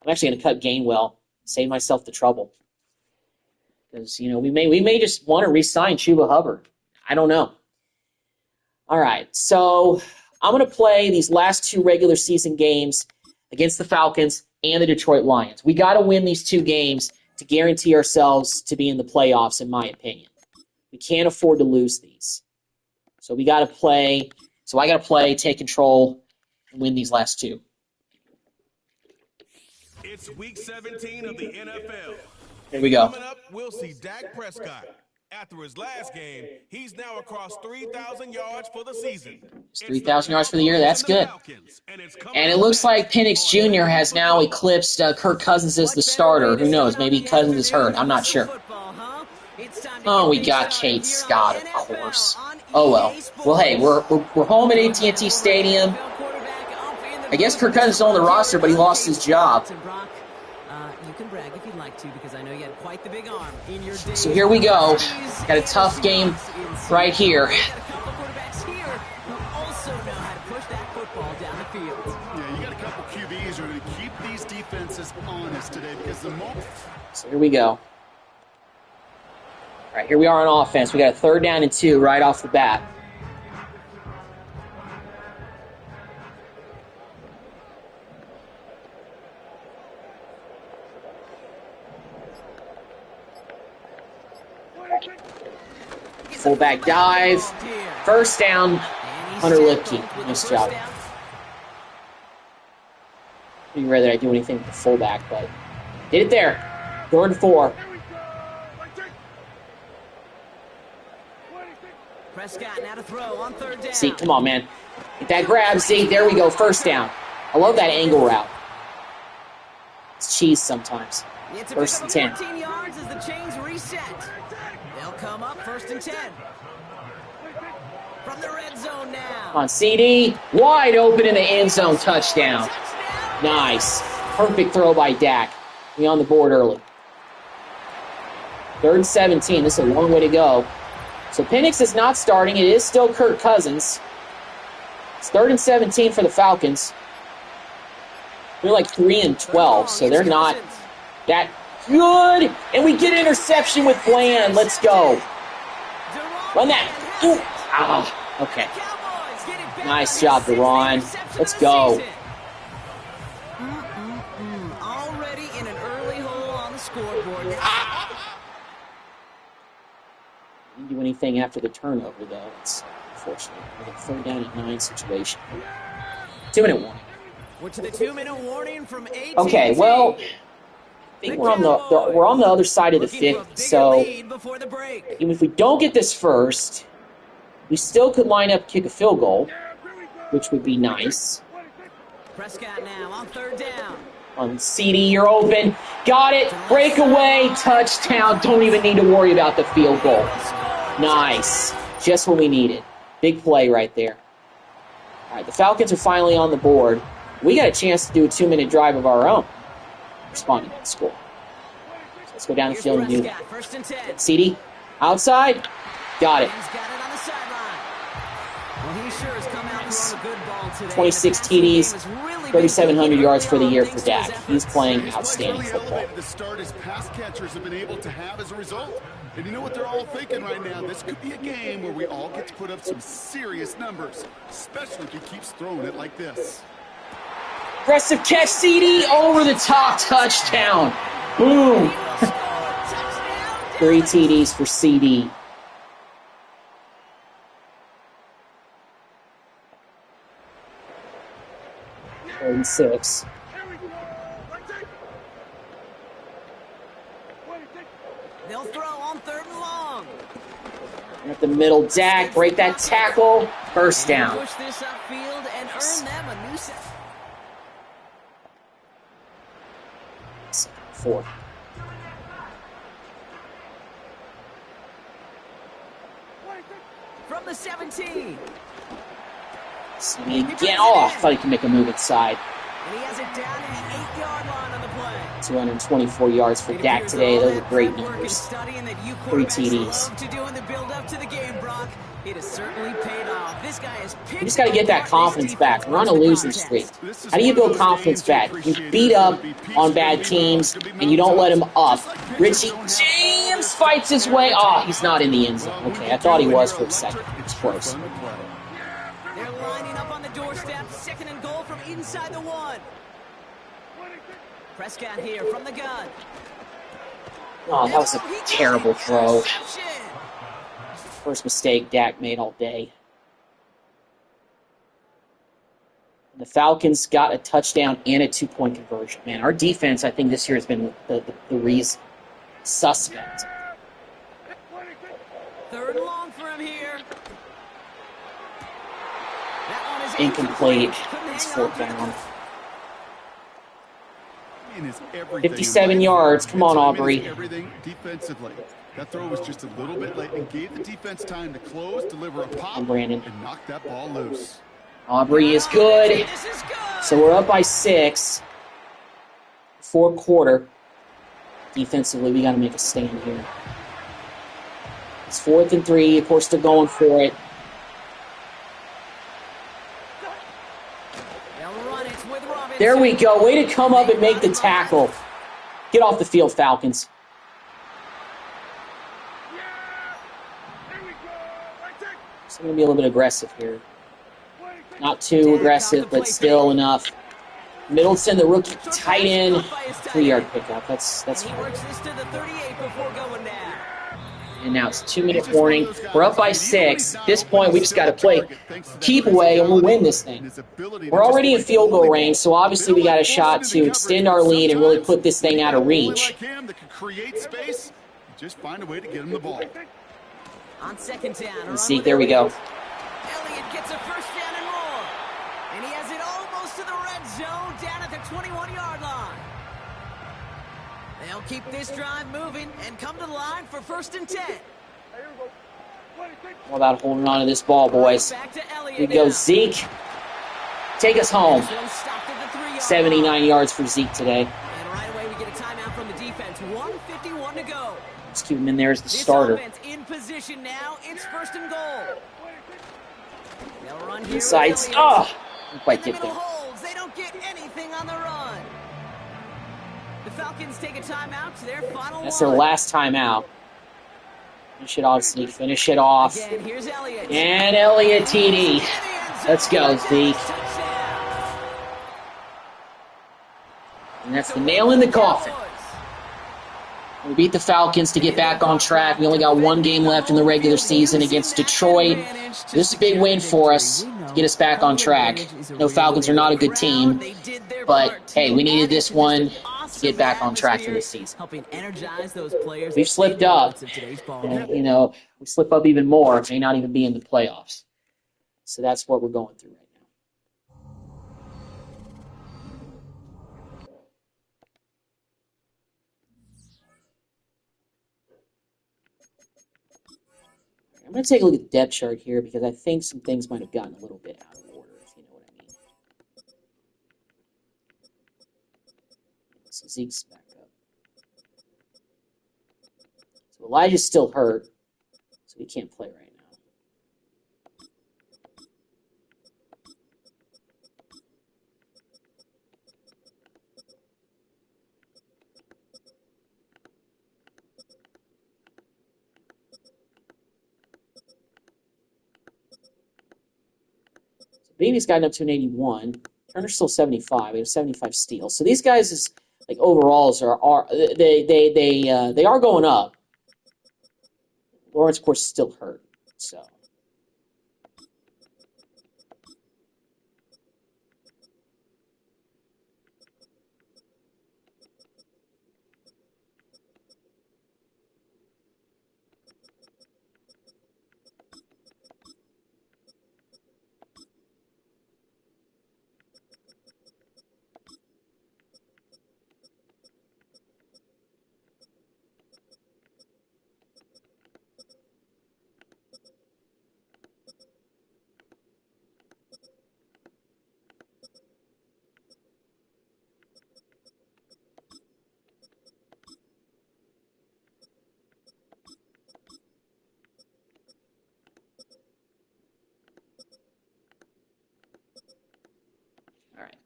I'm actually going to cut Gainwell, save myself the trouble. Because, we may just want to re-sign Chuba Hubbard. I don't know. All right, so I'm going to play these last 2 regular season games against the Falcons and the Detroit Lions. We got to win these 2 games to guarantee ourselves to be in the playoffs, in my opinion. We can't afford to lose these. So we got to play. So I got to play, take control, and win these last 2. It's week 17 of the NFL. Here we go. Coming up, we'll see Dak Prescott. After his last game, he's now across 3,000 yards for the season. 3,000 yards for the year. That's good. And it looks like Penix Jr. has now eclipsed Kirk Cousins as the starter. Who knows? Maybe Cousins is hurt. I'm not sure. Oh, we got Kate Scott, of course. Oh, well. Well, hey, we're home at AT&T Stadium. I guess Kirk Cousins is on the roster, but he lost his job. So here we go. Got a tough game right here. Yeah, you got a couple QBs who are going to keep these defenses honest today because the moment. So here we go. All right, here we are on offense. We got a 3rd down and 2 right off the bat. fullback dive. First down, Hunter Lipke. Nice job. I'd rather I do anything with the fullback, but did it there. 3rd and 4. Prescott now to throw on 3rd down. See, come on, man. Get that grab, see. There we go, 1st down. I love that angle route. It's cheese sometimes. 1st and 10. 14 yards as the chains reset. They'll come up 1st and 10. From the red zone now. On CD, wide open in the end zone, touchdown. Nice. Perfect throw by Dak. We on the board early. 3rd and 17. This is a long way to go. So Penix is not starting. It is still Kirk Cousins. It's 3rd and 17 for the Falcons. They're like 3 and 12, so they're not that good. And we get an interception with Bland. Let's go. Run that. Ooh. Ah, okay. Nice job, Deron. Let's go. Already in an early hole on the scoreboard. Didn't do anything after the turnover, though. It's unfortunate. With a 3rd down and 9 situation. 2-minute warning. We're to the 2-minute warning from AT&T. Okay, well, I think we're on the other side of the 50. So even if we don't get this first, we still could line up, kick a field goal, which would be nice. Prescott now on 3rd down. On CD, you're open. Got it. Breakaway. Touchdown. Don't even need to worry about the field goal. Nice. Just what we needed. Big play right there. All right, the Falcons are finally on the board. We got a chance to do a 2-minute drive of our own, responding to the score. So let's go down the field and do that. CD, outside. Got it. 26 TDs, 3,700 yards for the year for Dak. He's playing outstanding football. The start his pass catchers have been able to have as a result. And you know what they're all thinking right now? This could be a game where we all get to put up some serious numbers, especially if he keeps throwing it like this. Aggressive catch, CD, over the top, touchdown. Boom. 3 TDs for CD. Third and 6. They'll throw on 3rd and long. At the middle, Dak, break that tackle. First down. Push this upfield and earn them a new set. 4. From the 17. CD again. Oh, I thought he could make a move inside. And he has it down to the 8-yard line on the play. 224 yards for Dak today. Those are great numbers. 3 TDs. To do in the build up to the game, Brock. It has certainly paid off. This guy is You just got to get that confidence back. We're on a losing streak. How do you build confidence back? You beat up on bad teams, and you don't let them up. Richie James fights his way. Oh, he's not in the end zone. Okay, I thought he was for a second. It's close. They're lining up on the doorstep. 2nd and goal from inside the 1. Prescott here from the gun. Oh, that was a terrible throw. First mistake Dak made all day. The Falcons got a touchdown and a 2-point conversion. Man, our defense, I think, this year has been the reason. Suspect. 3rd and long for him here. That one is Incomplete. It's 4th down. 57 yards. Come on, Aubrey. Everything defensively. That throw was just a little bit late and gave the defense time to close, deliver a pop, Brandon. and knock that ball loose. Aubrey is good. So we're up by 6. 4th quarter. Defensively, we got to make a stand here. It's 4th and 3. Of course, they're going for it. There we go. Way to come up and make the tackle. Get off the field, Falcons. So I'm going to be a little bit aggressive here. Not too aggressive, but still enough. Middleton, the rookie tight end, 3-yard pickup. That's he works this to the 38 before going down. And now it's 2-minute warning. We're up by 6. At this point, we just got to play keep away, and we'll win this thing. We're already in field goal range, so obviously we got a shot to extend our lead and really put this thing out of reach. Just find a way to get him the ball. On second down. Let's see, there we go. Elliott gets a first down and more. And he has it almost to the red zone down at the 21-yard line. They'll keep this drive moving and come to the line for 1st and 10. All about holding on to this ball, boys. Here we go, Zeke. Take us home. 79 yards for Zeke today. And right away we get a timeout from the defense. 1:51 to go. Let's keep him in there as the starter. This offense in position now. It's 1st and goal. They'll run here. Insights. Oh, didn't quite get there. Holds. They don't get anything on the run. The Falcons take a timeout to their final That's their last timeout. Finish it off, Zeke. Finish it off. Again, here's Elliott. And Elliott TD. Let's go, Zeke. And that's the nail in the coffin. We beat the Falcons to get back on track. We only got 1 game left in the regular season against Detroit. This is a big win for us to get us back on track. No, Falcons are not a good team, but hey, we needed this one to get back on track for this season. We've slipped up, and, we slip up even more. May not even be in the playoffs. So that's what we're going through right now. I'm going to take a look at the depth chart here because I think some things might have gotten a little bit out of order, if you know what I mean. So Zeke's back up. So Elijah's still hurt, so he can't play right now. Beavy's gotten up to an 81. Turner's still 75. We have 75 steals. So these guys is like overalls are they are going up. Lawrence, of course, is still hurt. So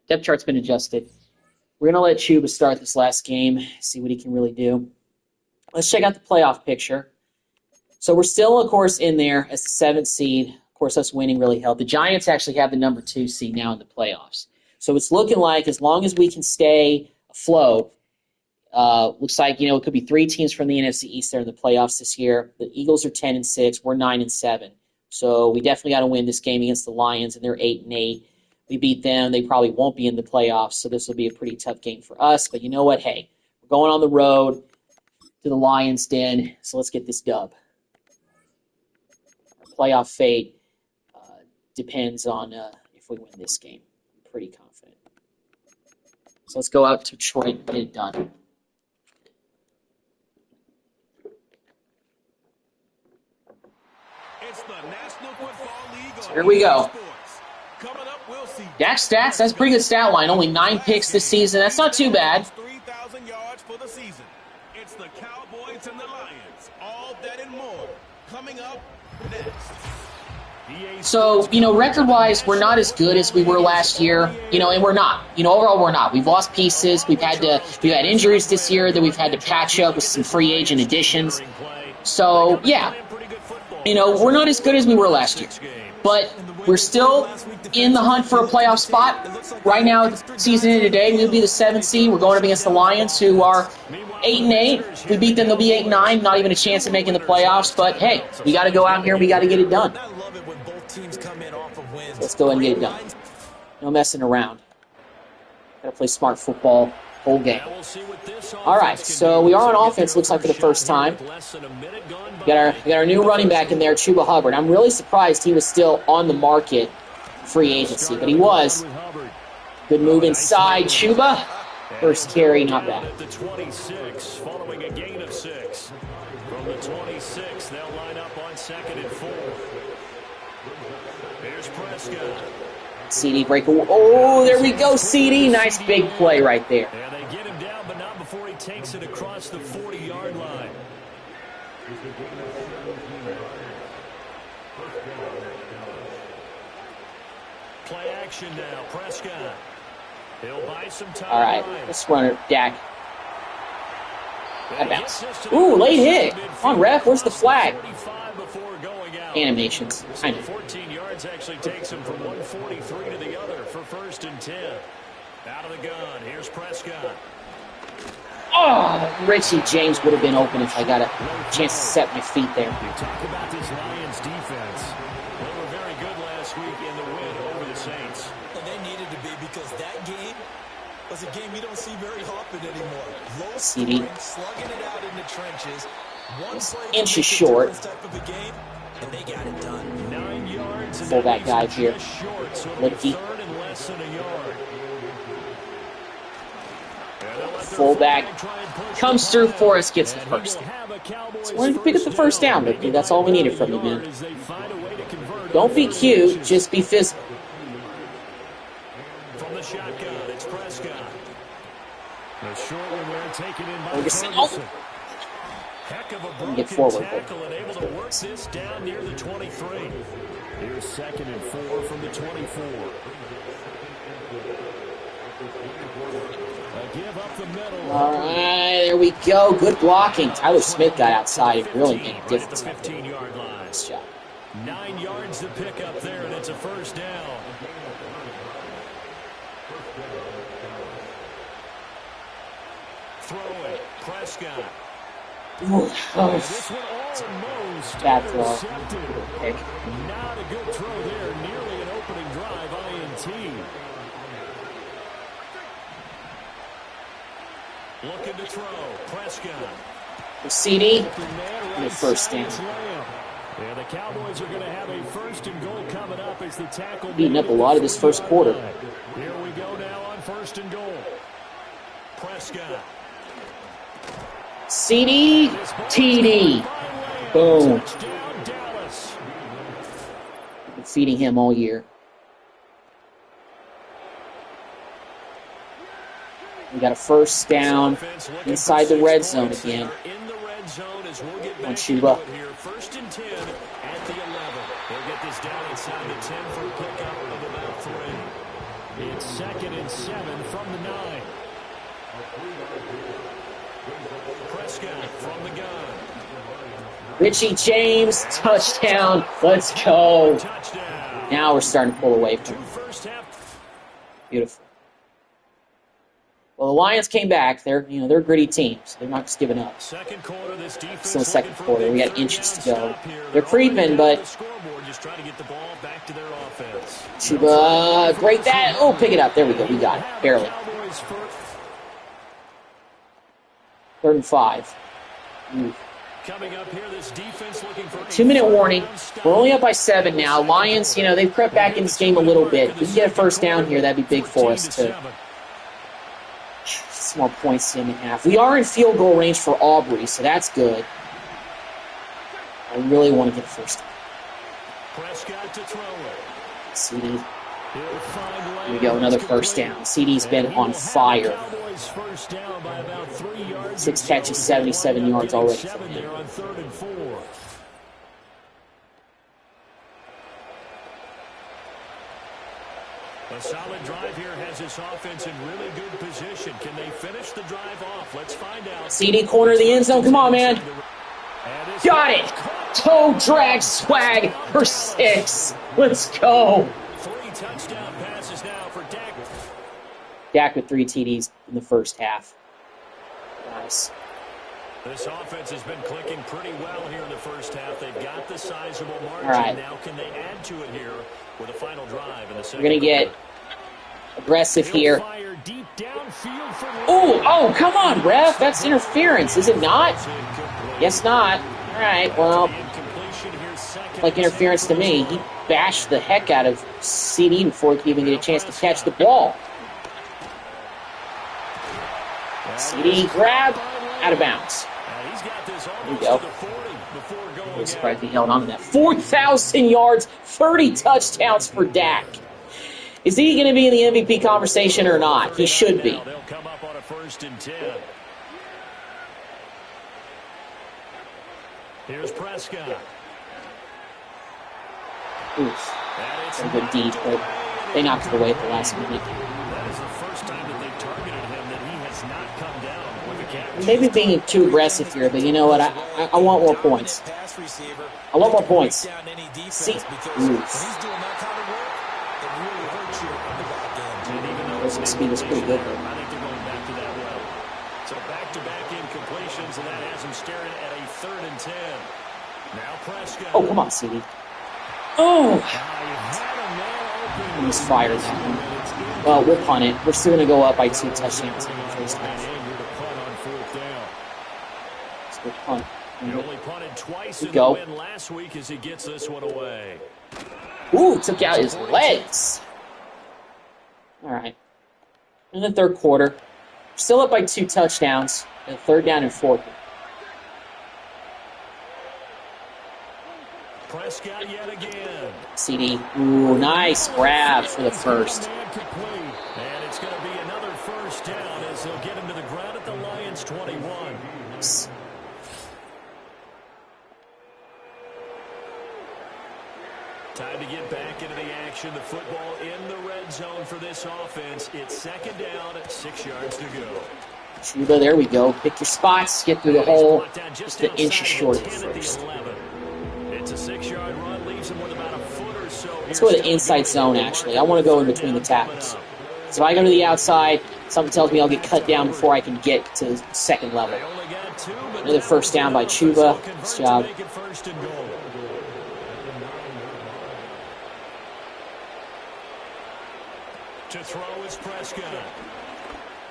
depth chart's been adjusted. We're going to let Chuba start this last game, see what he can really do. Let's check out the playoff picture. So we're still, of course, in there as the 7th seed. Of course, us winning really helped. The Giants actually have the number 2 seed now in the playoffs. So it's looking like as long as we can stay afloat, looks like, it could be 3 teams from the NFC East there in the playoffs this year. The Eagles are 10-6. We're 9-7. So we definitely got to win this game against the Lions, and they're 8-8. We beat them. They probably won't be in the playoffs, so this will be a pretty tough game for us. But you know what? Hey, we're going on the road to the Lions' den, so let's get this dub. Our playoff fate depends on if we win this game. I'm pretty confident. So let's go out to Detroit and get it done. It's the National Football League. So here we go. Dak stats, that's a pretty good stat line. Only 9 picks this season. That's not too bad. 3,000 yards for the season. It's the Cowboys and the Lions. All that and more coming up next. So, record-wise, we're not as good as we were last year, and we're not. Overall, we're not. We've lost pieces. We've had injuries this year that we've had to patch up with some free agent additions. So, yeah, we're not as good as we were last year. But we're still in the hunt for a playoff spot. Right now, season in today, we'll be the 7th seed. We're going up against the Lions, who are 8-8. If we beat them, they'll be 8-9. Not even a chance of making the playoffs. But hey, we got to go out here and we got to get it done. Let's go ahead and get it done. No messing around. Got to play smart football whole game. All right, so we are on offense. Looks like for the first time. We got our new running back in there, Chuba Hubbard. I'm really surprised he was still on the market, free agency, but he was. Good move inside, Chuba. First carry, not bad. The 26, following a gain of 6. From the 26, they'll line up on 2nd and 4. Here's Prescott. CD breakaway. Oh, there we go, CD. Nice big play right there. And they get him down, but not before he takes it across the 40-yard line. Play action now, Prescott. He'll buy some time. All right, let's run it, Dak. That bounce. Ooh, late hit. Come on, ref. Where's the flag? Animations. I know. 14 yards actually takes him from 143 to the other for 1st and 10. Out of the gun. Here's Prescott. Oh, Richie James would have been open if I got a chance to set my feet there. You talk about this Lions defense. They were very good last week in the win over the Saints. And they needed to be because that game was a game you don't see very often anymore. Low CD. scoring, slugging it out in the trenches. One play Inches short. type of a game, and they got it done. 9 yards. Fullback guy here. Licky. Fullback comes through for us, gets the first. So wanted to pick up the first down, but that's all we needed from you, man. Don't be cute, just be physical. From the shotgun, it's Prescott. The short one there taken in by Ferguson. Heck of a broken Get forward, tackle and able to work this down near the 23. Here's 2nd and 4 from the 24. A give up the middle. All right, there we go. Good blocking. Tyler Smith got outside. It really made a difference. 15-yard line. Nice job. 9 yards to pick up there, and it's a first down. Throwing, Prescott. This one almost Bad throw. intercepted. Pick. Not a good throw there. Nearly an opening drive, INT. Looking to throw, Prescott. CD, the first down. And the Cowboys are going to have a 1st and goal coming up as the tackle. Beating up a lot of this first quarter. Here we go now on 1st and goal. Prescott. CD, TD. Boom. Been feeding him all year. We got a first down inside the red zone again. On Chuba. 1st and 10 at the 11. They'll get this down inside the 10 for a pickup of about 3. It's 2nd and 7 from the 9. Prescott from the gun. Richie James, touchdown. Let's go. Touchdown. Now we're starting to pull away from it. First half. Beautiful. Well, the Lions came back. They're a gritty team, so they're not just giving up. Second quarter, this defense Still second quarter. We got inches to go. They're creeping, but just trying to get the ball back to their offense. Chuba, break that. Oh, pick it up. There we go. We got it. Barely. 3rd and 5. Coming up here, this defense looking for 2-minute warning. We're only up by 7 now. Lions, they've crept back in this game a little bit. If we can get a first down here, that'd be big for us to some more points in the half. We are in field goal range for Aubrey, so that's good. I really want to get a first down. Prescott to throw it. CD. Here we go, another first down. CD's been on fire. 6 catches, 77 yards already. 7 there on 3rd and 4. A solid drive here has this offense in really good position. Can they finish the drive off? Let's find out. CD corner of the end zone. Come on, man. Got it. Toe drag swag for 6. Let's go. 3 touchdown passes now for Dak. Dak with 3 TDs in the first half. Nice. This offense has been clicking pretty well here in the first half. They've got the sizable margin. All right. Now can they add to it here with a final drive in the second We're going to get aggressive here. Oh, come on, ref. That's interference, is it not? Yes, not. All right, well, like interference to me. He bashed the heck out of CD before he could even get a chance to catch the ball. CD grab, out of bounds. There we go. I'm surprised he held on to that. 4,000 yards, 30 touchdowns for Dak. Is he going to be in the MVP conversation or not? He should be. They'll come up on a 1st and 10. Here's Prescott. Oof. That's a good deed, but they knocked it away at the last minute. That is the first time that they've targeted him that he has not come down with a catch. Maybe being too aggressive here, but you know what? I want more points. I want more points. See? Oof. His speed is pretty good, though. I think they're going back to that well. So back-to-back incompletions, and that has him staring at a 3rd and 10. Now Prescott. Oh, come on, CD. Oh! He was fired that one. Well, we'll punt it. We're still going to go up by 2 touchdowns in the first half. Let's go punt. He only punted twice in the Go. win last week as he gets this one away. Ooh, took out his legs. All right. In the third quarter, still up by 2 touchdowns. And 3rd down and 4th. Prescott yet again. CD. Ooh, nice grab for the first. And it's going to be another 1st down as they'll get him to the ground at the Lions' 21. Nice. Time to get back into the action. The football in the red zone for this offense. It's 2nd down at 6 yards to go. Chuba, there we go. Pick your spots, get through the hole. Just an inch short of the first. It's a 6-yard run, leaves him with about a foot or so. Let's go to the inside zone, actually. I want to go in between the tackles. So if I go to the outside, something tells me I'll get cut down before I can get to the 2nd level. Another 1st down by Chuba. Nice job. To throw is Prescott.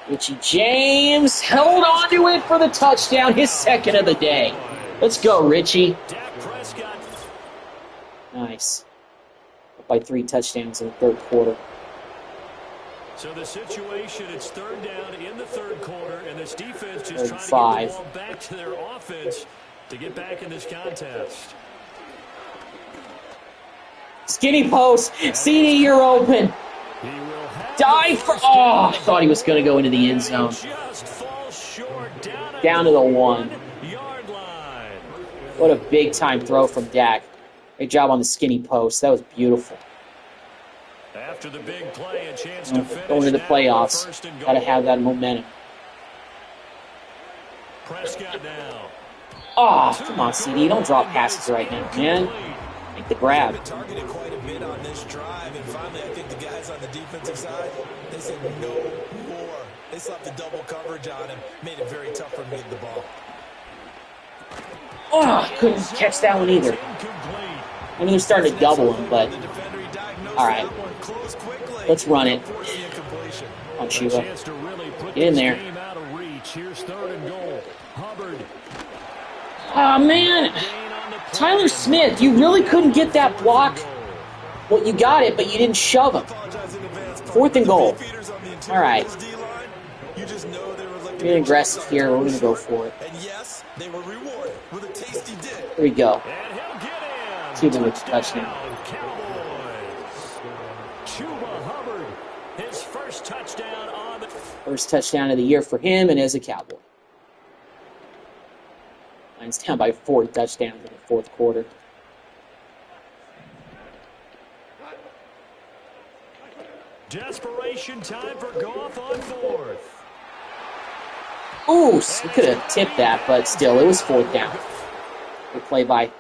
Richie James held on to it for the touchdown, his 2nd of the day. Let's go, Richie. Nice. Up by 3 touchdowns in the 3rd quarter. So the situation, it's 3rd down in the 3rd quarter, and this defense just 3rd trying to get 5. the ball back to their offense to get back in this contest. Skinny post. CD, you're open. Dive for... Oh, I thought he was going to go into the end zone. Down to the 1. What a big-time throw from Dak. Great job on the skinny post. That was beautiful. After the big play, a chance to finish going to the playoffs, got to have that momentum. Prescott now. Oh, come on, CD. Don't drop passes right now, man. Make the grab. They've been targeted quite a bit on this drive, and finally, I think the guys on the defensive side, they said no more. They slapped the double coverage on him, made it very tough for him to get the ball. Oh, couldn't catch that one either. I mean, they're starting to double him, but all right. Let's run it. On Chuba. Get in there. Oh, man. Tyler Smith, you really couldn't get that block. Well, you got it, but you didn't shove him. 4th and goal. All right. We're being aggressive here. We're going to go for it. Here we go. Chuba with the touchdown. First touchdown of the year for him and as a Cowboy. Lions down by 4 touchdowns in the 4th quarter. Desperation time for Goff on 4th. Ooh, we could have tipped that, but still, it was 4th down. Good play by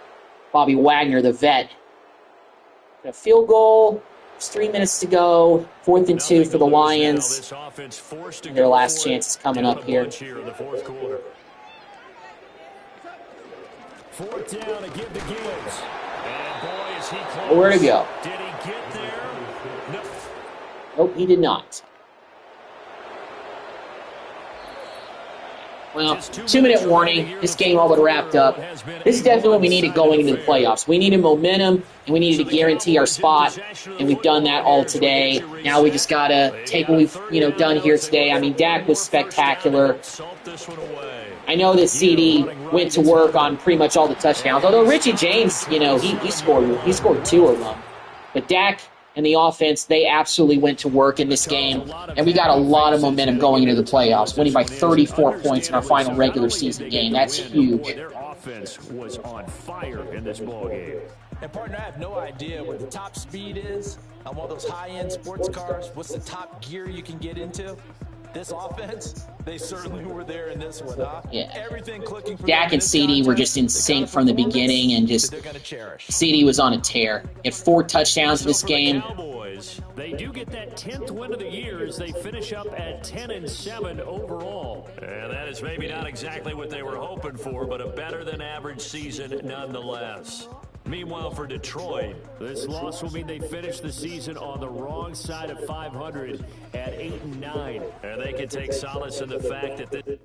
Bobby Wagner, the vet. Got a field goal. There's 3 minutes to go. 4th and 2 for the Lions. Their last chance is coming up here. Fourth down to give to Gibbs. And boy, is he close. Where to go? Did he get there? No. Nope, he did not. Well, 2-minute warning. This game all but wrapped up. This is definitely what we needed going into the playoffs. We needed momentum, and we needed to guarantee our spot, and we've done that all today. Now we just got to take what we've done here today. I mean, Dak was spectacular. I know that CD went to work on pretty much all the touchdowns, although Richie James, he scored 2 of them. But Dak and the offense, they absolutely went to work in this game, and we got a lot of momentum going into the playoffs, winning by 34 points in our final regular season game. That's huge. Their offense was on fire in this ballgame. And, partner, I have no idea what the top speed is on one of those high-end sports cars. What's the top gear you can get into? This offense, they certainly were there in this one, huh? Yeah. Everything clicking for Dak and CD were just in sync from the beginning, and just CD was on a tear. He had 4 touchdowns in this game. Cowboys, they do get that 10th win of the year as they finish up at 10-7 overall. And that is maybe not exactly what they were hoping for, but a better than average season nonetheless. Meanwhile, for Detroit, this loss will mean they finish the season on the wrong side of 500 at 8-9. And they can take solace in the fact that this...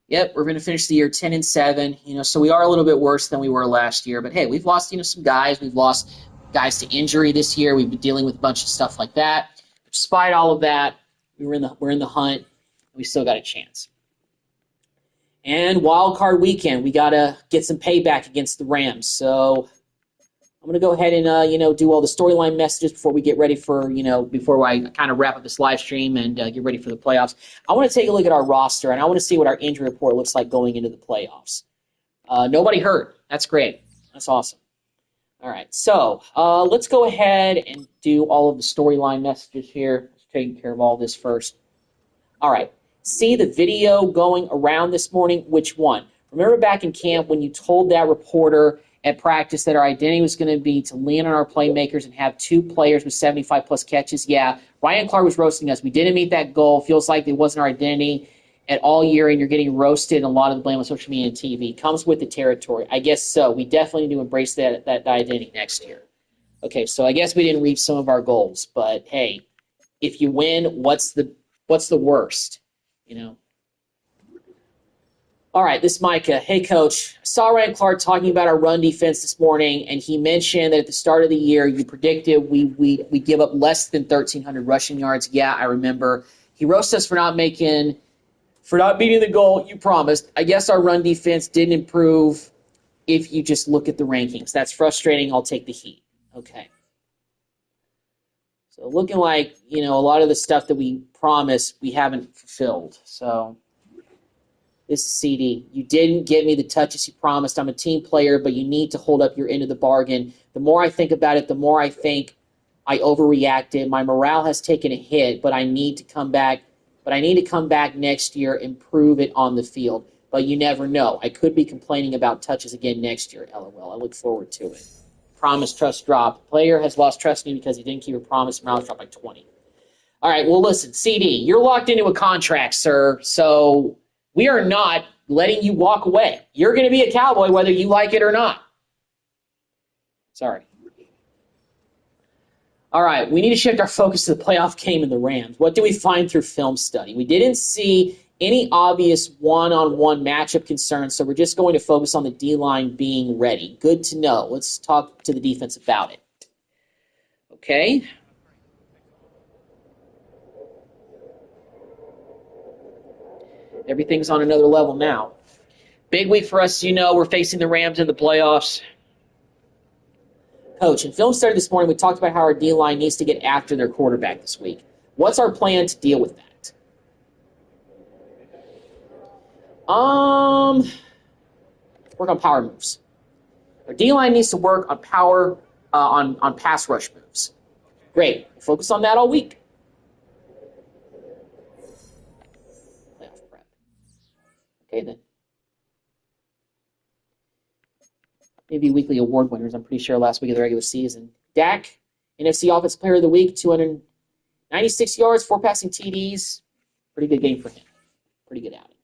Yep, we're going to finish the year 10-7. So we are a little bit worse than we were last year. But hey, we've lost some guys. We've lost guys to injury this year. We've been dealing with a bunch of stuff like that. Despite all of that, we're in the hunt. And we still got a chance. And wild card weekend, we got to get some payback against the Rams. So I'm going to go ahead and, do all the storyline messages before we get ready for, before I kind of wrap up this live stream and get ready for the playoffs. I want to take a look at our roster, and I want to see what our injury report looks like going into the playoffs. Nobody hurt. That's great. That's awesome. All right, so let's go ahead and do all of the storyline messages here. Let's take care of all this first. All right, see the video going around this morning? Which one? Remember back in camp when you told that reporter at practice that our identity was going to be to lean on our playmakers and have 2 players with 75-plus catches? Yeah, Ryan Clark was roasting us. We didn't meet that goal. Feels like it wasn't our identity at all year, and you're getting roasted, and a lot of the blame on social media and TV. Comes with the territory. I guess so. We definitely need to embrace that identity next year. Okay, so I guess we didn't reach some of our goals, but hey, if you win, what's the worst? All right, this is Micah. Hey, Coach. I saw Ryan Clark talking about our run defense this morning, and he mentioned that at the start of the year, you predicted we give up less than 1,300 rushing yards. Yeah, I remember. He roasted us for not meeting the goal you promised. I guess our run defense didn't improve if you just look at the rankings. That's frustrating. I'll take the heat. Okay. So looking like, a lot of the stuff that we promised, we haven't fulfilled. So this is CD. You didn't give me the touches you promised. I'm a team player, but you need to hold up your end of the bargain. The more I think about it, the more I think I overreacted. My morale has taken a hit, but I need to come back. Next year and prove it on the field. But you never know. I could be complaining about touches again next year, LOL. I look forward to it. Promise, trust drop. Player has lost trust in me because he didn't keep a promise. Morale dropped by 20. All right, well, listen, CD, you're locked into a contract, sir, so we are not letting you walk away. You're going to be a Cowboy whether you like it or not. Sorry. All right, we need to shift our focus to the playoff game in the Rams. What do we find through film study? We didn't see any obvious one-on-one matchup concerns, so we're just going to focus on the D-line being ready. Good to know. Let's talk to the defense about it. Okay. Everything's on another level now. Big week for us, we're facing the Rams in the playoffs. Coach, in film study this morning, we talked about how our D-line needs to get after their quarterback this week. What's our plan to deal with that? Work on power moves. Our D-line needs to work on power, on pass rush moves. Great. Focus on that all week. Playoff prep. Okay, then. Maybe weekly award winners. I'm pretty sure last week of the regular season. Dak, NFC Offensive Player of the Week, 296 yards, 4 passing TDs. Pretty good game for him. Pretty good outing.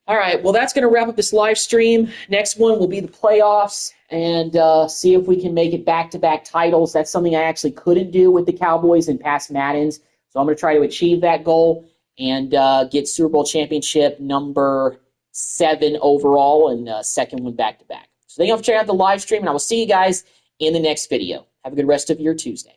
All right, well, that's going to wrap up this live stream. Next one will be the playoffs and see if we can make it back-to-back titles. That's something I actually couldn't do with the Cowboys in past Maddens. So I'm going to try to achieve that goal and get Super Bowl championship number 7 overall and second one back-to-back. So thank you all for checking out the live stream, and I will see you guys in the next video. Have a good rest of your Tuesday.